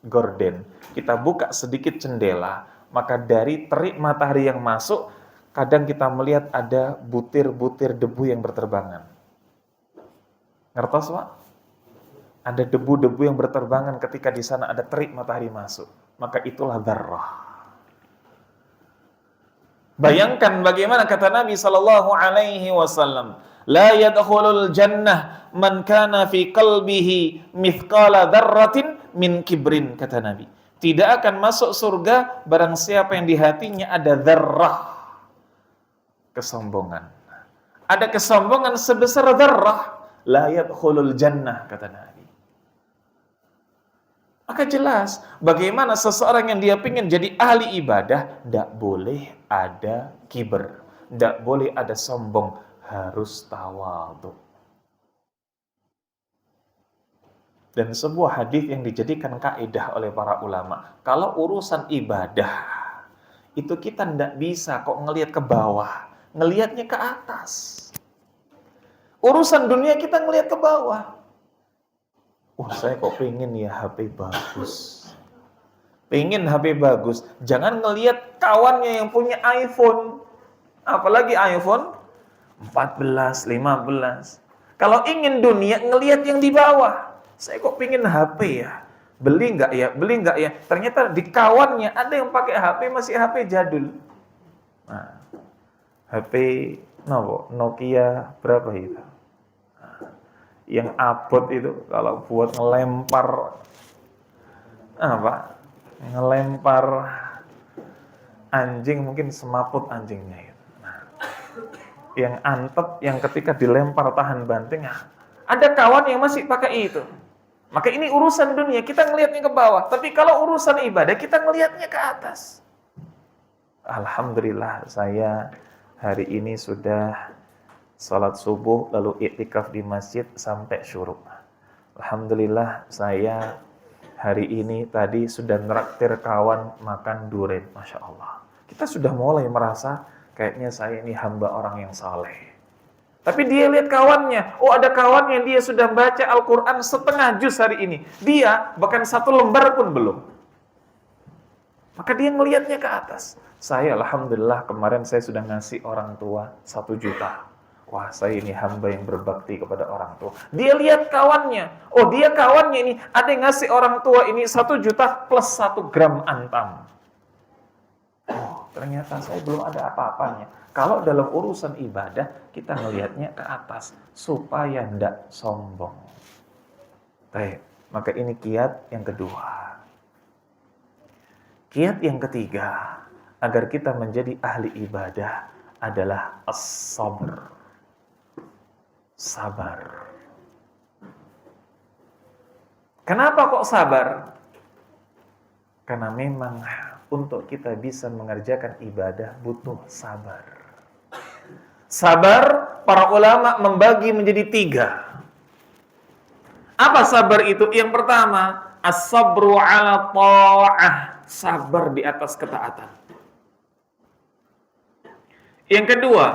gorden, kita buka sedikit jendela, maka dari terik matahari yang masuk, kadang kita melihat ada butir-butir debu yang berterbangan. Ngertos, Pak? Ada debu-debu yang berterbangan ketika di sana ada terik matahari masuk. Maka itulah dzarrah. Bayangkan bagaimana kata Nabi sallallahu alaihi wasallam, la yadkhulul jannah man kana fi qalbihi mithqala dzarratin min kibrin, kata Nabi. Tidak akan masuk surga barang siapa yang di hatinya ada dzarrah kesombongan. Ada kesombongan sebesar dzarrah, la yadkhulul jannah, kata Nabi. Maka jelas, bagaimana seseorang yang dia ingin jadi ahli ibadah, tidak boleh ada kiber, tidak boleh ada sombong, harus tawadhu. Dan sebuah hadis yang dijadikan kaidah oleh para ulama, kalau urusan ibadah, itu kita tidak bisa kok ngelihat ke bawah, ngelihatnya ke atas. Urusan dunia kita ngelihat ke bawah. Saya kok pengen ya HP bagus. Pengen HP bagus. Jangan ngelihat kawannya yang punya iPhone. Apalagi iPhone 14, 15. Kalau ingin dunia, ngelihat yang di bawah. Saya kok pengen HP ya. Beli nggak ya? Beli nggak ya? Ternyata di kawannya ada yang pakai HP, masih HP jadul. Nah, HP Nokia berapa itu? Yang abot itu kalau buat ngelempar ngelempar anjing, mungkin semaput anjingnya itu. Nah, yang antep, yang ketika dilempar tahan banting, ada kawan yang masih pakai itu. Maka ini urusan dunia, kita ngelihatnya ke bawah. Tapi kalau urusan ibadah, kita ngelihatnya ke atas. Alhamdulillah, saya hari ini sudah salat subuh lalu iktikaf di masjid sampai syuruk. Alhamdulillah, saya hari ini tadi sudah neraktir kawan makan durian. Masya Allah, kita sudah mulai merasa kayaknya saya ini hamba orang yang saleh. Tapi dia lihat kawannya, ada kawan yang dia sudah baca Al-Quran setengah juz hari ini, dia bahkan satu lembar pun belum. Maka dia ngelihatnya ke atas. Saya alhamdulillah kemarin saya sudah ngasih orang tua 1 juta. Wah, saya ini hamba yang berbakti kepada orang tua. Dia lihat kawannya. Dia kawannya ini ada yang ngasih orang tua ini 1 juta plus 1 gram antam. Ternyata saya belum ada apa-apanya. Kalau dalam urusan ibadah, kita ngelihatnya ke atas supaya tidak sombong. Baik, maka ini kiat yang kedua. Kiat yang ketiga agar kita menjadi ahli ibadah adalah as-sabr. Sabar. Kenapa kok sabar? Karena memang untuk kita bisa mengerjakan ibadah butuh sabar. Sabar, para ulama membagi menjadi 3. Apa sabar itu? Yang pertama, as-sabru ala ta'ah. Sabar di atas ketaatan. Yang kedua,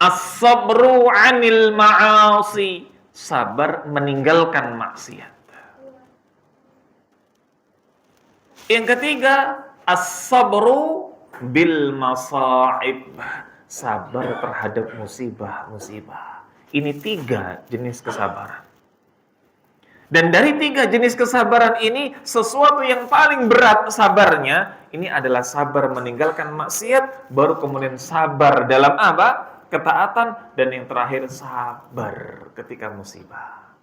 as-sabru 'anil ma'asi. Sabar meninggalkan maksiat. Yang ketiga, as-sabru bil masa'ib. Sabar terhadap musibah-musibah. Ini 3 jenis kesabaran. Dan dari 3 jenis kesabaran ini, sesuatu yang paling berat sabarnya, ini adalah sabar meninggalkan maksiat, baru kemudian sabar dalam apa? Ketaatan, dan yang terakhir sabar ketika musibah.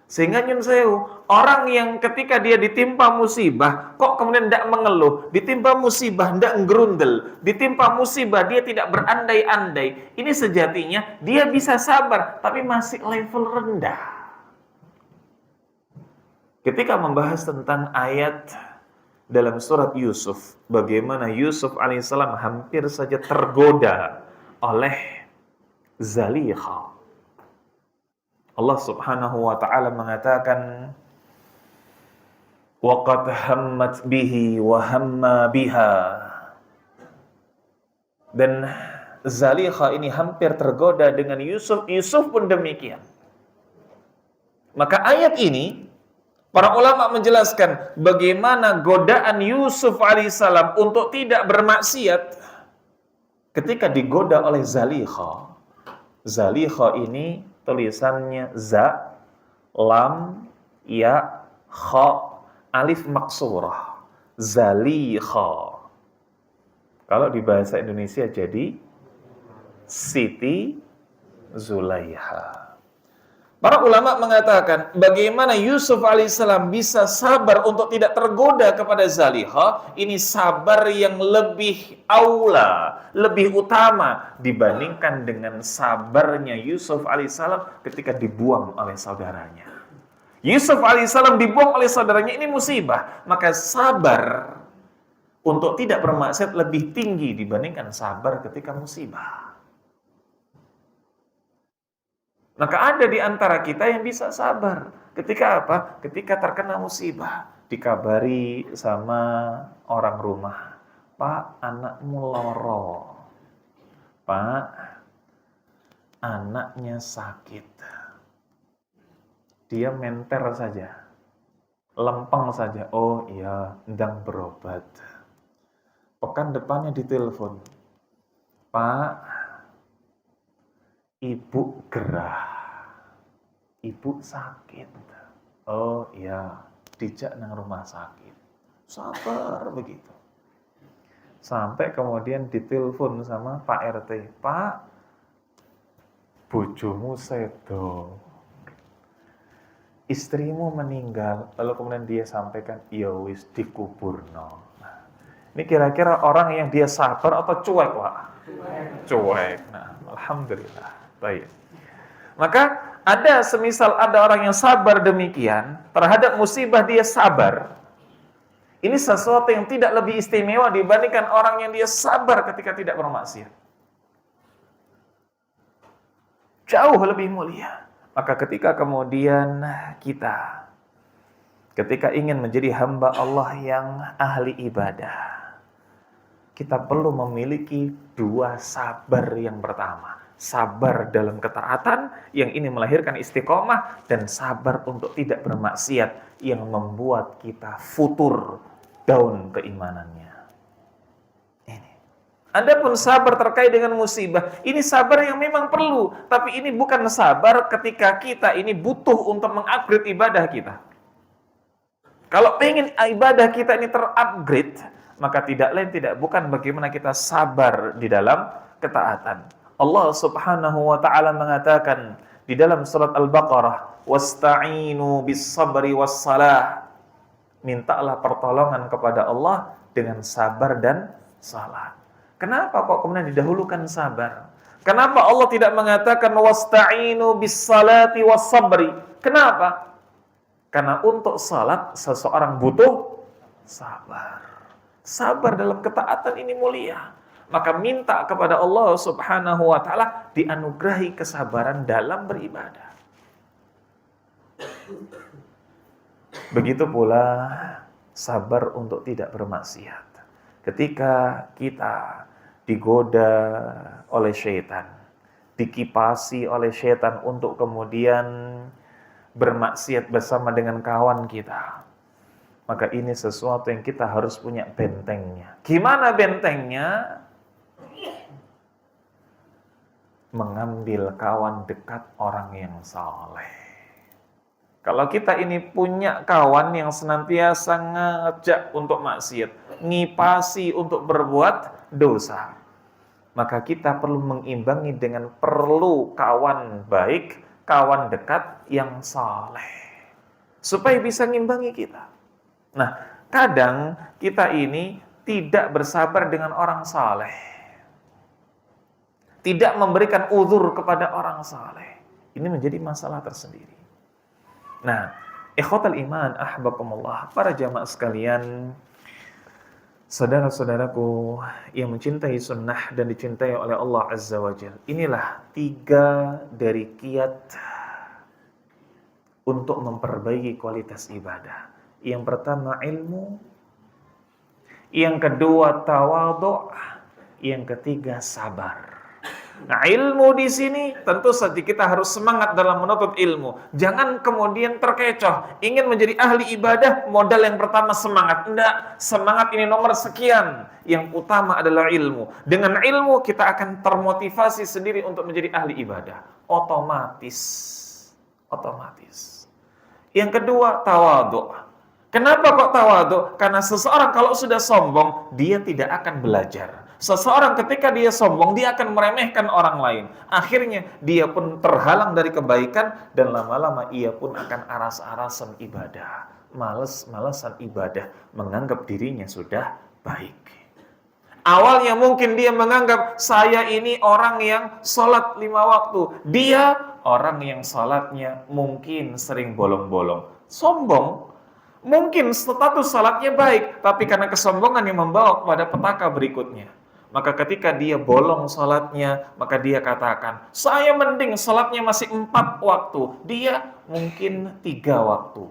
Sehingga nyun sewu, orang yang ketika dia ditimpa musibah, kok kemudian tidak mengeluh, ditimpa musibah tidak ngerundel, ditimpa musibah dia tidak berandai-andai, ini sejatinya dia bisa sabar, tapi masih level rendah. Ketika membahas tentang ayat dalam surat Yusuf, bagaimana Yusuf alaihissalam hampir saja tergoda oleh Zalikha. Allah subhanahu wa ta'ala mengatakan, وَقَدْ هَمَّتْ بِهِ وَهَمَّ بِهَا. Dan Zalikha ini hampir tergoda dengan Yusuf. Yusuf pun demikian. Maka ayat ini, para ulama menjelaskan bagaimana godaan Yusuf alaihissalam untuk tidak bermaksiat ketika digoda oleh Zalikha. Zalikha ini tulisannya za, lam, ya, kha, alif maksurah. Zalikha. Kalau di bahasa Indonesia jadi Siti Zulaiha. Para ulama mengatakan bagaimana Yusuf alaihissalam bisa sabar untuk tidak tergoda kepada Zalikha. Ini sabar yang lebih aula, lebih utama dibandingkan dengan sabarnya Yusuf alaihissalam ketika dibuang oleh saudaranya. Yusuf alaihissalam dibuang oleh saudaranya, ini musibah. Maka sabar untuk tidak bermaksiat lebih tinggi dibandingkan sabar ketika musibah. Maka ada di antara kita yang bisa sabar. Ketika apa? Ketika terkena musibah. Dikabari sama orang rumah. Pak, anakmu loro. Pak, anaknya sakit. Dia menter saja. Lempeng saja. Oh iya, ndang berobat. Pekan depannya ditelepon. Pak, ibu gerah, ibu sakit. Oh iya, dijak nang rumah sakit. Sabar begitu. Sampai kemudian ditelepon sama Pak RT. Pak, bojomu sedo, istrimu meninggal. Lalu kemudian dia sampaikan, ya wis dikuburno. Nah, ini kira-kira orang yang dia sabar atau cuek, Pak? Cuek. Nah, alhamdulillah. Baik. Maka semisal ada orang yang sabar demikian, terhadap musibah dia sabar. Ini sesuatu yang tidak lebih istimewa dibandingkan orang yang dia sabar ketika tidak bermaksiat. Jauh lebih mulia. Maka ketika kemudian ketika ingin menjadi hamba Allah yang ahli ibadah, kita perlu memiliki 2 sabar yang pertama. Sabar dalam ketaatan yang ini melahirkan istiqomah, dan sabar untuk tidak bermaksiat yang membuat kita futur down keimanannya. Ini. Adapun sabar terkait dengan musibah, ini sabar yang memang perlu, tapi ini bukan sabar ketika kita ini butuh untuk mengupgrade ibadah kita. Kalau ingin ibadah kita ini terupgrade, maka tidak lain tidak bukan bagaimana kita sabar di dalam ketaatan. Allah subhanahu wa ta'ala mengatakan di dalam surat Al-Baqarah, wasta'inu bis sabri was salah. Mintalah pertolongan kepada Allah dengan sabar dan salat. Kenapa kok kemudian didahulukan sabar? Kenapa Allah tidak mengatakan wasta'inu bis salati was sabri? Kenapa? Karena untuk salat seseorang butuh sabar. Sabar dalam ketaatan ini mulia. Maka minta kepada Allah Subhanahu wa taala dianugerahi kesabaran dalam beribadah. Begitu pula sabar untuk tidak bermaksiat. Ketika kita digoda oleh syaitan, dikipasi oleh syaitan untuk kemudian bermaksiat bersama dengan kawan kita, maka ini sesuatu yang kita harus punya bentengnya. Gimana bentengnya? Mengambil kawan dekat orang yang saleh. Kalau kita ini punya kawan yang senantiasa ngajak untuk maksiat, ngipasi untuk berbuat dosa, maka kita perlu mengimbangi dengan perlu kawan baik, kawan dekat yang saleh, supaya bisa ngimbangi kita. Nah, kadang kita ini tidak bersabar dengan orang saleh, tidak memberikan uzur kepada orang saleh. Ini menjadi masalah tersendiri. Nah, ikhwatal iman, ahbakumullah, para jamaah sekalian, saudara-saudaraku yang mencintai sunnah dan dicintai oleh Allah Azza wa Jalla. Inilah 3 dari kiat untuk memperbaiki kualitas ibadah. Yang pertama ilmu, yang kedua tawadhu', yang ketiga sabar. Nah, ilmu di sini tentu saja kita harus semangat dalam menuntut ilmu. Jangan kemudian terkecoh, ingin menjadi ahli ibadah, modal yang pertama semangat. Enggak, semangat ini nomor sekian. Yang utama adalah ilmu. Dengan ilmu kita akan termotivasi sendiri untuk menjadi ahli ibadah. Otomatis. Yang kedua, tawadhu'. Kenapa kok tawadhu'? Karena seseorang kalau sudah sombong, dia tidak akan belajar. Seseorang ketika dia sombong, dia akan meremehkan orang lain. Akhirnya dia pun terhalang dari kebaikan dan lama-lama ia pun akan aras-arasan ibadah. Males-malesan ibadah, menganggap dirinya sudah baik. Awalnya mungkin dia menganggap saya ini orang yang sholat 5 waktu. Dia orang yang sholatnya mungkin sering bolong-bolong. Sombong. Mungkin status salatnya baik, tapi karena kesombongan yang membawa kepada petaka berikutnya. Maka ketika dia bolong salatnya, maka dia katakan, saya mending salatnya masih 4 waktu. Dia mungkin 3 waktu.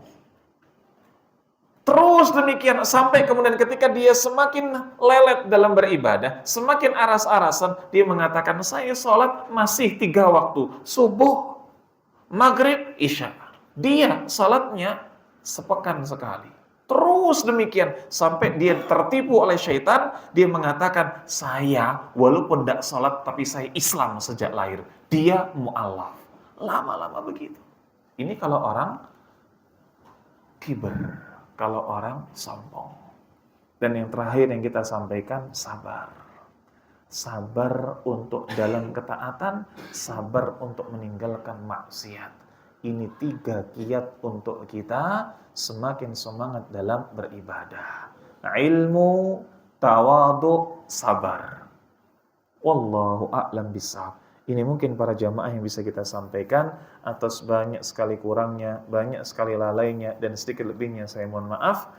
Terus demikian, sampai kemudian ketika dia semakin lelet dalam beribadah, semakin aras-arasan, dia mengatakan, saya salat masih 3 waktu. Subuh, maghrib, isya. Dia salatnya sepekan sekali. Terus demikian sampai dia tertipu oleh syaitan, dia mengatakan saya walaupun tidak sholat tapi saya Islam sejak lahir. Dia mu'alaf. Lama-lama begitu. Ini kalau orang kibar, kalau orang sombong. Dan yang terakhir yang kita sampaikan, sabar. Sabar untuk dalam ketaatan, sabar untuk meninggalkan maksiat. Ini 3 kiat untuk kita semakin semangat dalam beribadah. Ilmu, tawadhu, sabar. Wallahu a'lam bishawab. Ini mungkin para jamaah yang bisa kita sampaikan. Atas banyak sekali kurangnya, banyak sekali lalainya, dan sedikit lebihnya saya mohon maaf.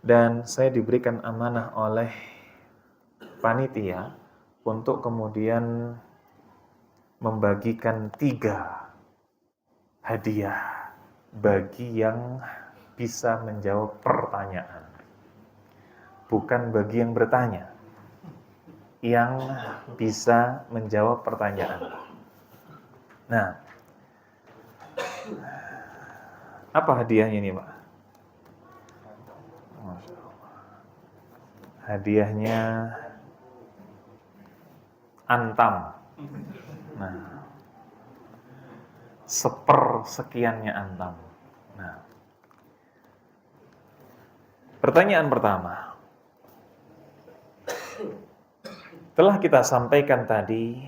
Dan saya diberikan amanah oleh panitia untuk kemudian membagikan 3 hadiah bagi yang bisa menjawab pertanyaan. Bukan bagi yang bertanya, yang bisa menjawab pertanyaan. Nah, apa hadiahnya ini, Pak? Hadiahnya antam. Nah, sepersekiannya antam. Nah, pertanyaan pertama. Telah kita sampaikan tadi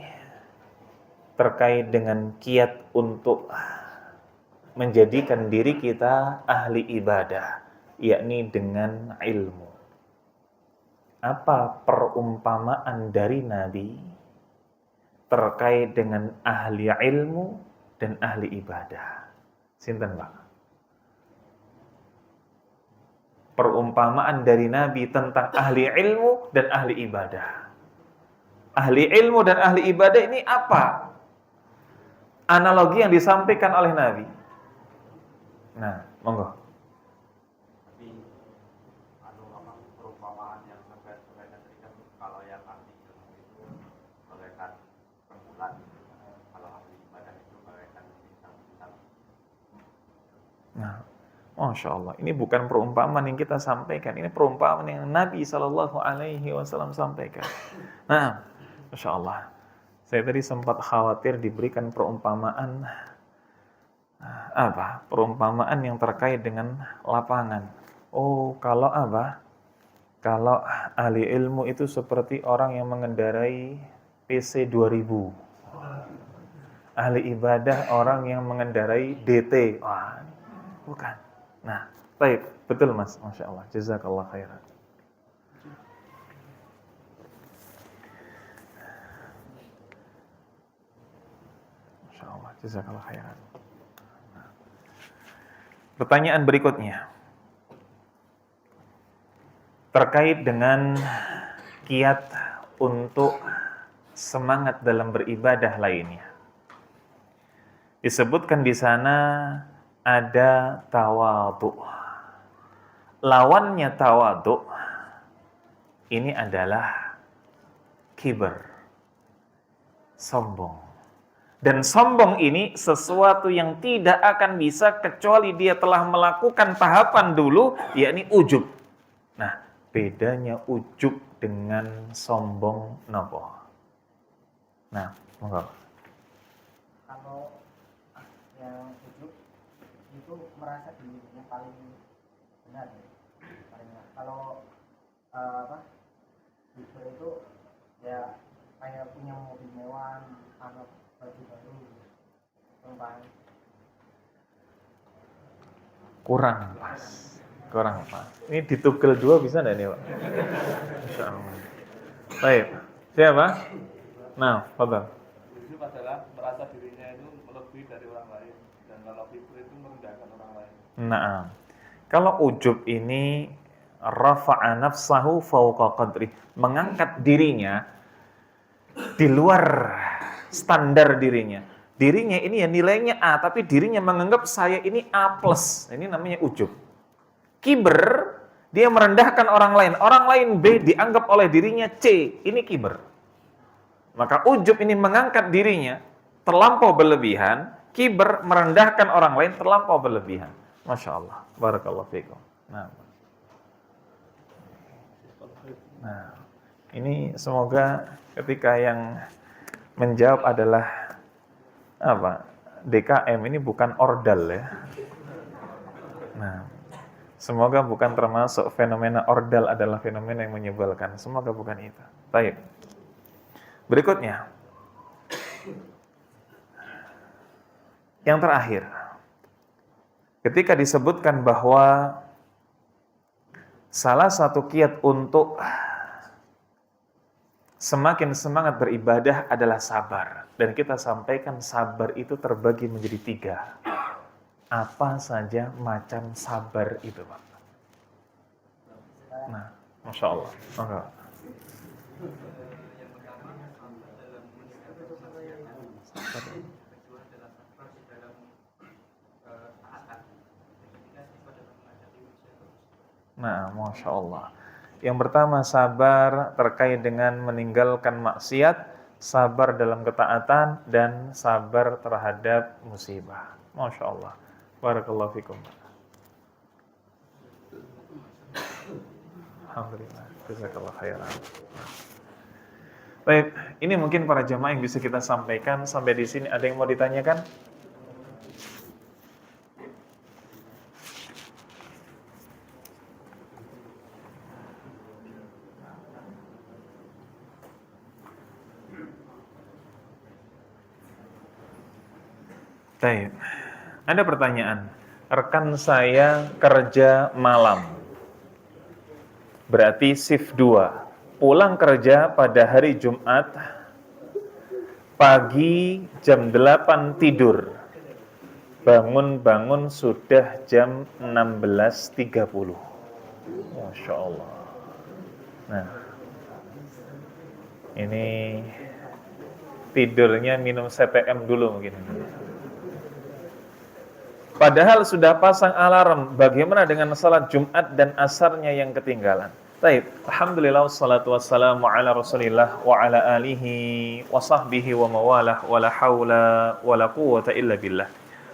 terkait dengan kiat untuk menjadikan diri kita ahli ibadah, yakni dengan ilmu. apa perumpamaan dari Nabi terkait dengan ahli ilmu dan ahli ibadah? Sinten, Pak? Perumpamaan dari Nabi tentang ahli ilmu dan ahli ibadah. Ahli ilmu dan ahli ibadah ini apa analogi yang disampaikan oleh Nabi? Nah, monggo. Perumpamaan yang sampai tadi kan kalau yang ahli ilmu itu bagaikan rembulan, kalau ahli ibadah itu bagaikan bintang-bintang. Nah, Masya Allah, ini bukan perumpamaan yang kita sampaikan, ini perumpamaan yang Nabi SAW sampaikan. Nah, Masya Allah, saya tadi sempat khawatir diberikan perumpamaan apa? Perumpamaan yang terkait dengan lapangan. Oh, kalau apa? Kalau ahli ilmu itu seperti orang yang mengendarai PC 2000. Ahli ibadah orang yang mengendarai DT. Wah, bukan. Nah, baik, betul Mas. Masya Allah, jazakallah khairan. Masya Allah, jazakallah khairan. Pertanyaan berikutnya terkait dengan kiat untuk semangat dalam beribadah lainnya. Disebutkan di sana ada tawadhu. Lawannya tawadhu ini adalah kibar, sombong. Dan sombong ini sesuatu yang tidak akan bisa kecuali dia telah melakukan tahapan dulu, yakni ujub. Nah, bedanya ujub dengan sombong nopo? Nah, monggo. Kalau yang ujub itu merasa dirinya paling benar, paling benar. Kalau kibar itu ya kayak punya mobil mewah atau baju baru, Kurang pas. Ini ditugel 2 bisa enggak nih, Pak? Masya Allah. Baik. Siapa? Nah, fadhal. Ujub adalah merasa dirinya itu melebihi dari orang lain, dan kalau kibur itu merendahkan orang lain. Nah, kalau ujub ini rafa'a nafsahu fawqa qadri, mengangkat dirinya di luar standar dirinya. Dirinya ini ya nilainya A, tapi dirinya menganggap saya ini A+. Ini namanya ujub. Kiber, dia merendahkan orang lain B dianggap oleh dirinya C. Ini kiber. Maka ujub ini mengangkat dirinya terlampau berlebihan, kiber merendahkan orang lain terlampau berlebihan. Masya Allah. Barakallahu fiikum. Nah, ini semoga ketika yang menjawab adalah apa? DKM ini bukan ordal ya. Nah, semoga bukan termasuk fenomena ordal adalah fenomena yang menyebalkan. Semoga bukan itu. Baik. Berikutnya. Yang terakhir. Ketika disebutkan bahwa salah satu kiat untuk semakin semangat beribadah adalah sabar. Dan kita sampaikan sabar itu terbagi menjadi 3. Apa saja macam sabar itu, Pak? Nah, Masya Allah. Yang pertama, dalam Nah, Masya Allah. Yang pertama, sabar terkait dengan meninggalkan maksiat, sabar dalam ketaatan, dan sabar terhadap musibah. Masya Allah. Barakallahu fikum. Alhamdulillah. Jazakallah khairan. Baik, ini mungkin para jamaah yang bisa kita sampaikan. Sampai di sini ada yang mau ditanyakan? Baik. Ada pertanyaan. Rekan saya kerja malam. Berarti shift 2. pulang kerja pada hari Jumat, pagi jam 8 tidur, bangun-bangun sudah jam 16.30. Masya Allah. Nah, ini tidurnya minum CTM dulu mungkin. Padahal sudah pasang alarm. Bagaimana dengan salat Jumat dan asarnya yang ketinggalan? Baik, alhamdulillah wassalatu wassalamu ala Rasulillah wa ala alihi wa sahbihi wa mawalah wa la haula wa la quwwata illa billah.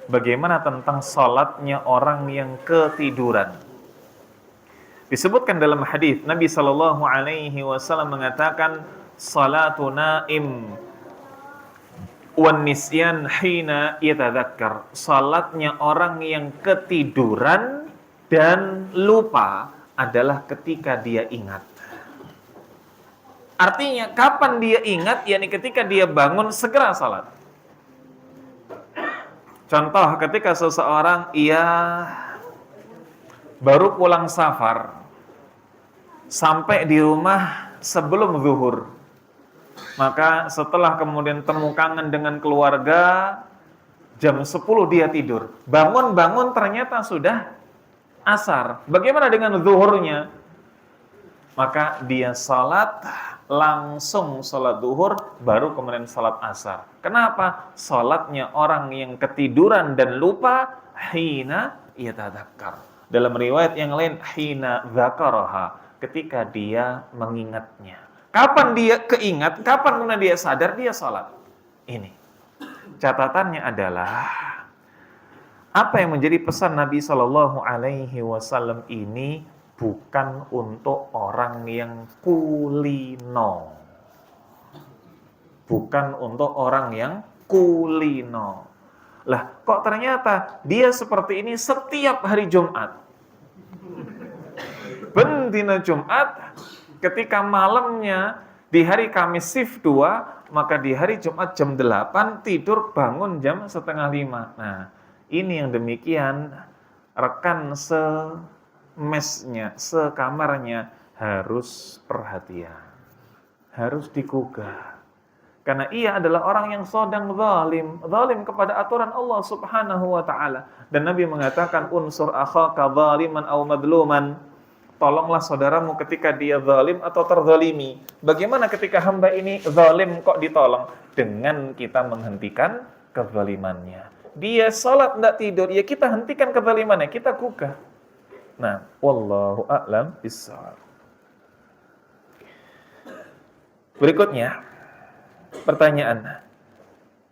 Bagaimana tentang salatnya orang yang ketiduran? Disebutkan dalam hadis Nabi sallallahu alaihi wasallam mengatakan salatu naim wan nisyan hina yatadzakkar. Salatnya orang yang ketiduran dan lupa adalah ketika dia ingat. Artinya kapan dia ingat? yakni ketika dia bangun segera salat. Contoh ketika seseorang ia baru pulang safar sampai di rumah sebelum zuhur. Maka setelah kemudian temu kangen dengan keluarga, jam 10 dia tidur. Bangun-bangun ternyata sudah asar. Bagaimana dengan zuhurnya? Maka dia salat, langsung salat zuhur, baru kemudian salat asar. Kenapa? Salatnya orang yang ketiduran dan lupa, hina yatadzakkar. Dalam riwayat yang lain, hina dzakaraha, ketika dia mengingatnya. Kapan dia keingat, kapan kemudian dia sadar, dia salat. Ini. Catatannya adalah, apa yang menjadi pesan Nabi Shallallahu Alaihi Wasallam ini bukan untuk orang yang kulino. Bukan untuk orang yang kulino. Lah, kok ternyata dia seperti ini setiap hari Jumat. Bendina Jumat, ketika malamnya di hari Kamis shift 2, maka di hari Jumat jam 8 tidur, bangun jam setengah 5. Nah, ini yang demikian rekan semesnya, sekamarnya harus perhatian. Harus digugah. Karena ia adalah orang yang sedang zalim kepada aturan Allah Subhanahu wa taala. Dan Nabi mengatakan unsur akhaka zaliman aw madluman. Tolonglah saudaramu ketika dia zalim atau terzalimi. Bagaimana ketika hamba ini zalim kok ditolong? Dengan kita menghentikan kezalimannya. Dia salat tidak tidur, ya kita hentikan kezalimannya, kita gugah. Nah, wallahu a'lam bishawab. Berikutnya, pertanyaan.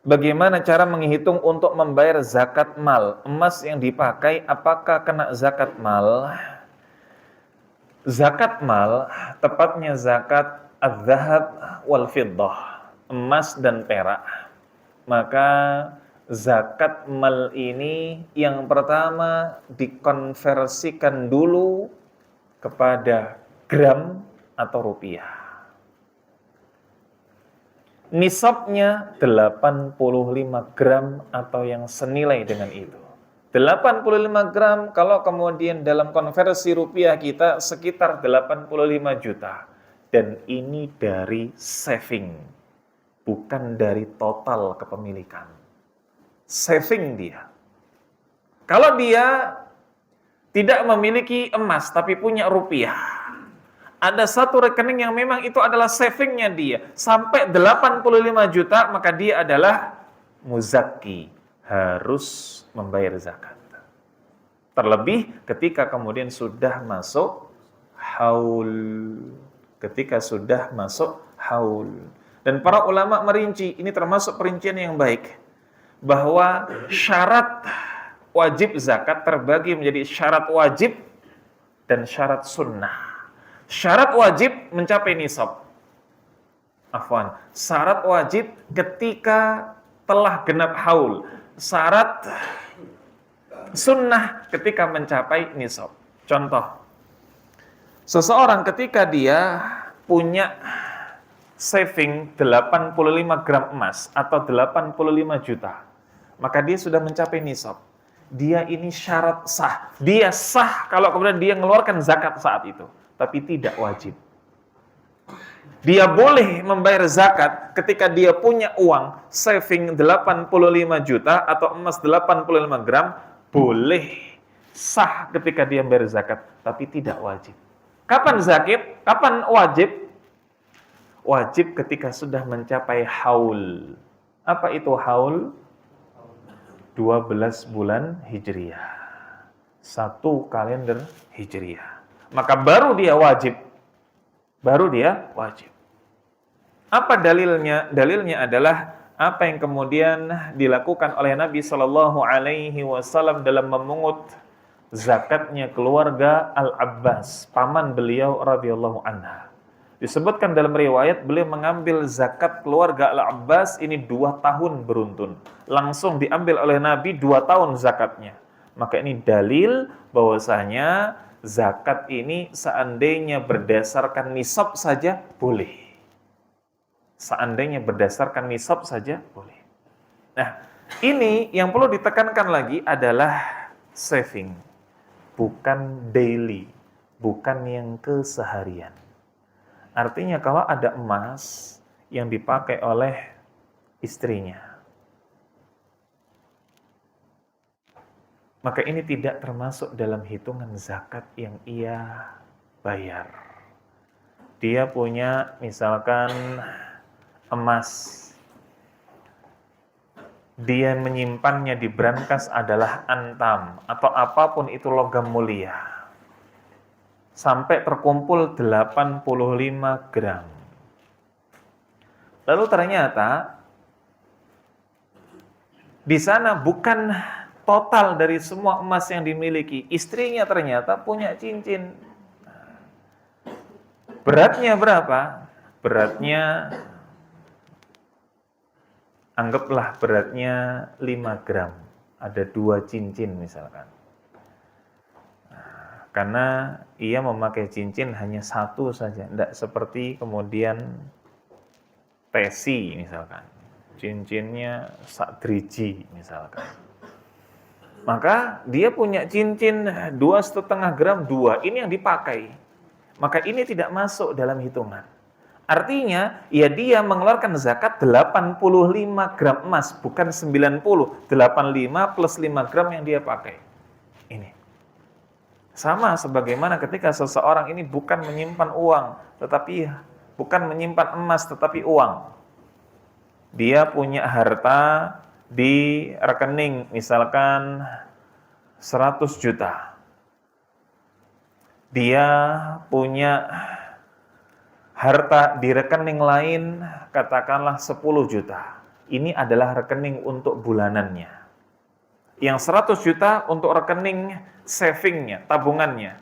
Bagaimana cara menghitung untuk membayar zakat mal? Emas yang dipakai apakah kena zakat mal? Zakat mal, tepatnya zakat az-zahab wal fiddah, emas dan perak. Maka zakat mal ini yang pertama dikonversikan dulu kepada gram atau rupiah. Nisabnya 85 gram atau yang senilai dengan itu. 85 gram kalau kemudian dalam konversi rupiah kita sekitar 85 juta. Dan ini dari saving, bukan dari total kepemilikan. Saving dia. Kalau dia tidak memiliki emas tapi punya rupiah, ada satu rekening yang memang itu adalah savingnya dia. Sampai 85 juta, maka dia adalah muzakki. Harus membayar zakat. Terlebih ketika kemudian sudah masuk haul. Ketika sudah masuk haul. Dan para ulama merinci, ini termasuk perincian yang baik. Bahwa syarat wajib zakat terbagi menjadi syarat wajib dan syarat sunnah. Syarat wajib mencapai nisab. Afwan. Syarat wajib ketika telah genap haul. Syarat sunnah ketika mencapai nisab. Contoh, seseorang ketika dia punya saving 85 gram emas atau 85 juta, maka dia sudah mencapai nisab. Dia ini syarat sah. Dia sah kalau kemudian dia mengeluarkan zakat saat itu, tapi tidak wajib. Dia boleh membayar zakat ketika dia punya uang saving 85 juta atau emas 85 gram, boleh sah ketika dia membayar zakat, tapi tidak wajib. Kapan zakit? Kapan wajib? Wajib ketika sudah mencapai haul. Apa itu haul? 12 bulan Hijriah. 1 kalender Hijriah. Maka baru dia wajib. Baru dia wajib. Apa dalilnya? Dalilnya adalah apa yang kemudian dilakukan oleh Nabi Shallallahu Alaihi Wasallam dalam memungut zakatnya keluarga Al-Abbas, paman beliau radhiyallahu anha. Disebutkan dalam riwayat beliau mengambil zakat keluarga Al-Abbas ini 2 tahun beruntun. Langsung diambil oleh Nabi 2 tahun zakatnya. Maka ini dalil bahwasanya zakat ini seandainya berdasarkan nisab saja boleh. Seandainya berdasarkan nisab saja boleh. Nah, ini yang perlu ditekankan lagi adalah saving. Bukan daily, bukan yang keseharian. Artinya kalau ada emas yang dipakai oleh istrinya, maka ini tidak termasuk dalam hitungan zakat yang ia bayar. Dia punya misalkan emas, dia menyimpannya di brankas adalah antam atau apapun itu logam mulia, sampai terkumpul 85 gram. Lalu ternyata di sana bukan total dari semua emas yang dimiliki. Istrinya ternyata punya cincin. Beratnya berapa? Beratnya, anggaplah beratnya 5 gram. Ada 2 cincin misalkan. Karena ia memakai cincin hanya 1 saja. Tidak seperti kemudian tesi misalkan. Cincinnya sak driji misalkan. Maka dia punya cincin 2,5 gram, 2. Ini yang dipakai. Maka ini tidak masuk dalam hitungan. Artinya, ya dia mengeluarkan zakat 85 gram emas, bukan 90. 85 plus 5 gram yang dia pakai. Ini. Sama sebagaimana ketika seseorang ini bukan menyimpan uang, tetapi bukan menyimpan emas, tetapi uang. Dia punya harta di rekening misalkan 100 juta. Dia punya harta di rekening lain katakanlah 10 juta. Ini adalah rekening untuk bulanannya. Yang 100 juta untuk rekening savingnya, tabungannya.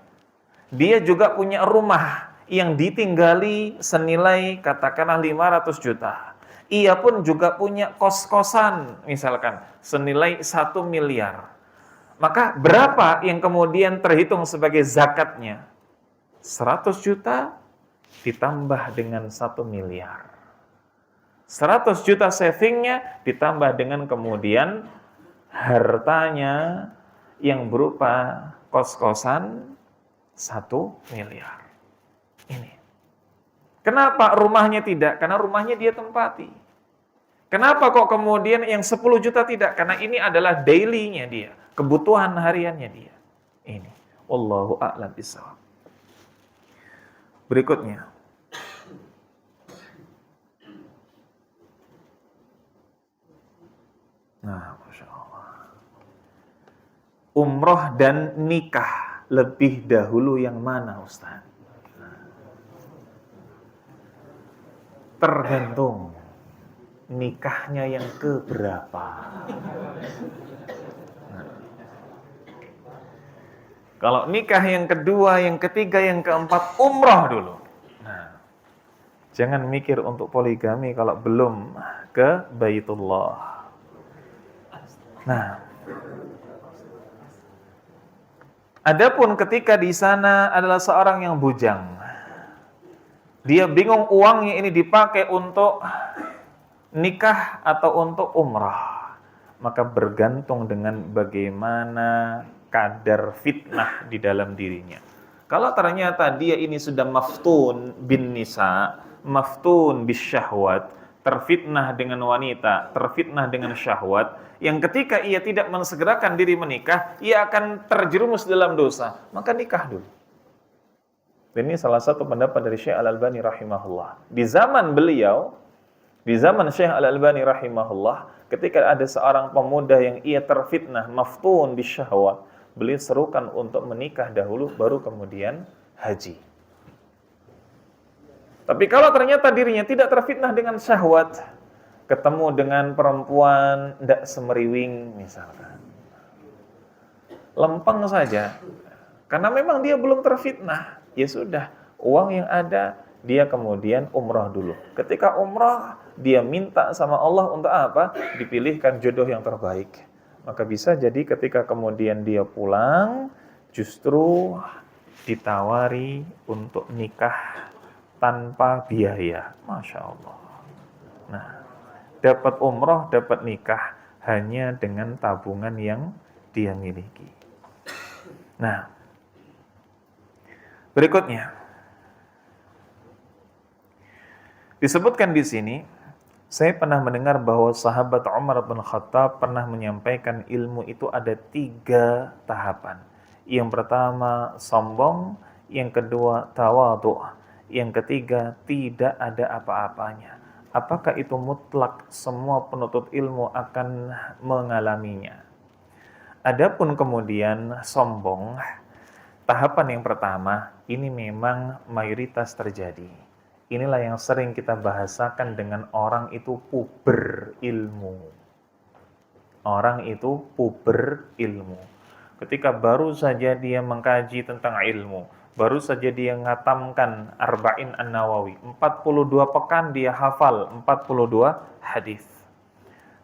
Dia juga punya rumah yang ditinggali senilai katakanlah 500 juta. Ia pun juga punya kos-kosan misalkan senilai 1 miliar. Maka berapa yang kemudian terhitung sebagai zakatnya? 100 juta ditambah dengan 1 miliar. 100 juta savingnya ditambah dengan kemudian hartanya yang berupa kos-kosan 1 miliar. Ini. Kenapa rumahnya tidak? Karena rumahnya dia tempati. Kenapa kok kemudian yang 10 juta tidak? Karena ini adalah daily-nya dia, kebutuhan hariannya dia. Ini. Wallahu a'lam bishawab. Berikutnya. Nah, Masya Allah. Umroh dan nikah lebih dahulu yang mana, Ustaz? Tergantung nikahnya yang keberapa. Kalau nikah yang kedua, yang ketiga, yang keempat, umroh dulu. Nah, jangan mikir untuk poligami kalau belum ke Baitullah. Nah, adapun ketika di sana adalah seorang yang bujang, dia bingung uangnya ini dipakai untuk nikah atau untuk umrah, maka bergantung dengan bagaimana kadar fitnah di dalam dirinya. Kalau ternyata dia ini sudah maftun bin nisa, maftun bisyahwat, terfitnah dengan wanita, terfitnah dengan syahwat, yang ketika ia tidak mensegerakan diri menikah, ia akan terjerumus dalam dosa, maka nikah dulu. Dan ini salah satu pendapat dari Syekh Al-Albani rahimahullah. Di zaman beliau, di zaman Syekh Al-Albani rahimahullah, ketika ada seorang pemuda yang ia terfitnah, maftun bisyahwat, beliau serukan untuk menikah dahulu, baru kemudian haji. Tapi kalau ternyata dirinya tidak terfitnah dengan syahwat, ketemu dengan perempuan tidak semeriwing misalkan, lempeng saja, karena memang dia belum terfitnah, ya sudah, uang yang ada, dia kemudian umrah dulu. Ketika umrah, dia minta sama Allah untuk apa? Dipilihkan jodoh yang terbaik. Maka bisa jadi ketika kemudian dia pulang, justru ditawari untuk nikah tanpa biaya. Masya Allah. Nah, dapat umrah, dapat nikah hanya dengan tabungan yang dia miliki. Nah, berikutnya disebutkan di sini, saya pernah mendengar bahwa sahabat Umar bin Khattab pernah menyampaikan ilmu itu ada 3 tahapan. Yang pertama sombong, yang kedua tawadhu, yang ketiga tidak ada apa-apanya. Apakah itu mutlak semua penuntut ilmu akan mengalaminya? Adapun kemudian sombong, tahapan yang pertama, ini memang mayoritas terjadi. Inilah yang sering kita bahasakan dengan orang itu puber ilmu. Orang itu puber ilmu. Ketika baru saja dia mengkaji tentang ilmu, baru saja dia ngatamkan Arba'in An-Nawawi, 42 pekan dia hafal 42 hadis.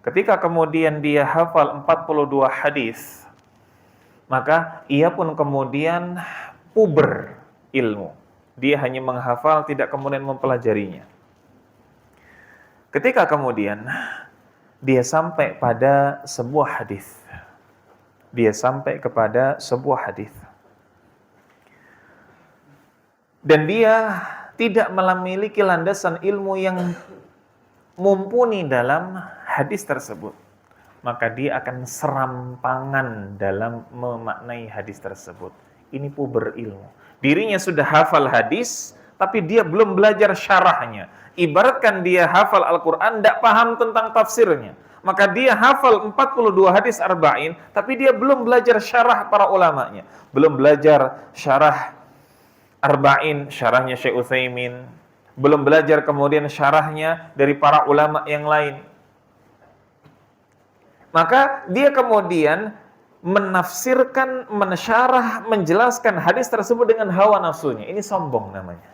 Ketika kemudian dia hafal 42 hadis, maka ia pun kemudian puber ilmu. Dia hanya menghafal, tidak kemudian mempelajarinya. Ketika kemudian dia sampai pada sebuah hadis, dia sampai kepada sebuah hadis, dan dia tidak memiliki landasan ilmu yang mumpuni dalam hadis tersebut, maka dia akan serampangan dalam memaknai hadis tersebut. Ini puber ilmu. Dirinya sudah hafal hadis, tapi dia belum belajar syarahnya. Ibaratkan dia hafal Al-Quran, tidak paham tentang tafsirnya. Maka dia hafal 42 hadis arba'in, tapi dia belum belajar syarah para ulamanya. Belum belajar syarah arba'in, syarahnya Syekh Utsaimin. Belum belajar kemudian syarahnya dari para ulama yang lain. Maka dia kemudian menafsirkan, mensyarah, menjelaskan hadis tersebut dengan hawa nafsunya. Ini sombong namanya.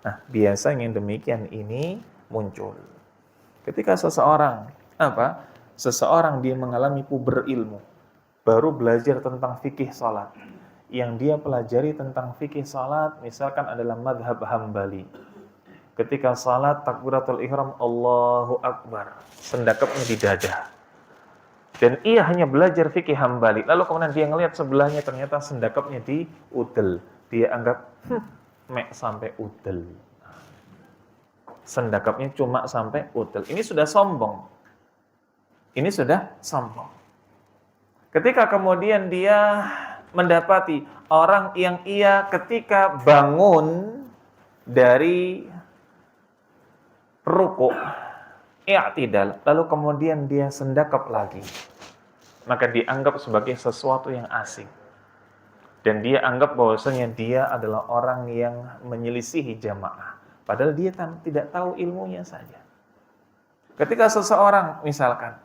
Nah, biasanya demikian ini muncul ketika seseorang seseorang dia mengalami puber ilmu, baru belajar tentang fikih salat. Yang dia pelajari tentang fikih salat misalkan adalah madhab Hambali. Ketika salat takbiratul ihram Allahu Akbar, sendakapnya di dada. Dan ia hanya belajar fikih Hambali. Lalu kemudian dia ngelihat sebelahnya ternyata sendakapnya di udel. Dia anggap mek sampai udel. Sendakapnya cuma sampai udel. Ini sudah sombong. Ini sudah sombong. Ketika kemudian dia mendapati orang yang ia ketika bangun dari rukuk, i'tidal, lalu kemudian dia sendakap lagi, maka dianggap sebagai sesuatu yang asing. Dan dia anggap bahwasanya dia adalah orang yang menyelisihi jamaah. Padahal dia tidak tahu ilmunya saja. Ketika seseorang misalkan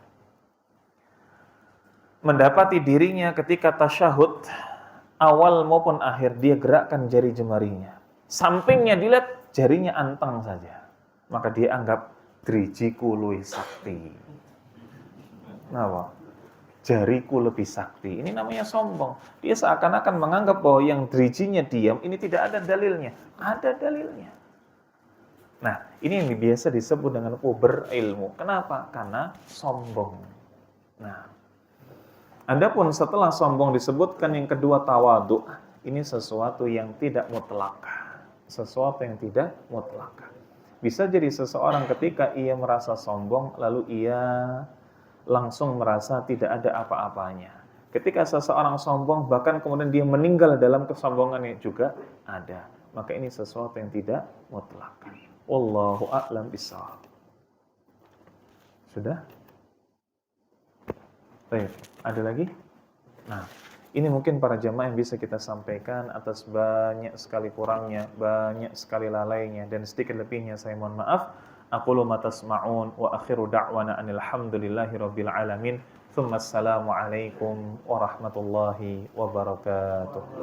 mendapati dirinya ketika tasyahud, awal maupun akhir, dia gerakkan jari jemarinya. Sampingnya dilihat, jarinya anteng saja. Maka dia anggap drijiku luwih sakti. Napa? Jariku lebih sakti. Ini namanya sombong. Dia seakan-akan menganggap bahwa yang drijinya diam, ini tidak ada dalilnya. Ada dalilnya. Nah, ini yang biasa disebut dengan puber ilmu. Kenapa? Karena sombong. Nah, adapun setelah sombong disebutkan yang kedua tawadhu. Ini sesuatu yang tidak mutlak. sesuatu yang tidak mutlak. Bisa jadi seseorang ketika ia merasa sombong, lalu ia langsung merasa tidak ada apa-apanya. Ketika seseorang sombong, bahkan kemudian dia meninggal dalam kesombongannya juga ada. Maka ini sesuatu yang tidak mutlak. Wallahu a'lam bishawab. Sudah? Baik, ada lagi? Nah, ini mungkin para jamaah yang bisa kita sampaikan atas banyak sekali kurangnya, banyak sekali lalainya, dan sedikit lebihnya saya mohon maaf. Aqulu ma tasma'un wa akhiru da'wana anil hamdulillahi rabbil alamin. Tsumma assalamu alaikum warahmatullahi wabarakatuh.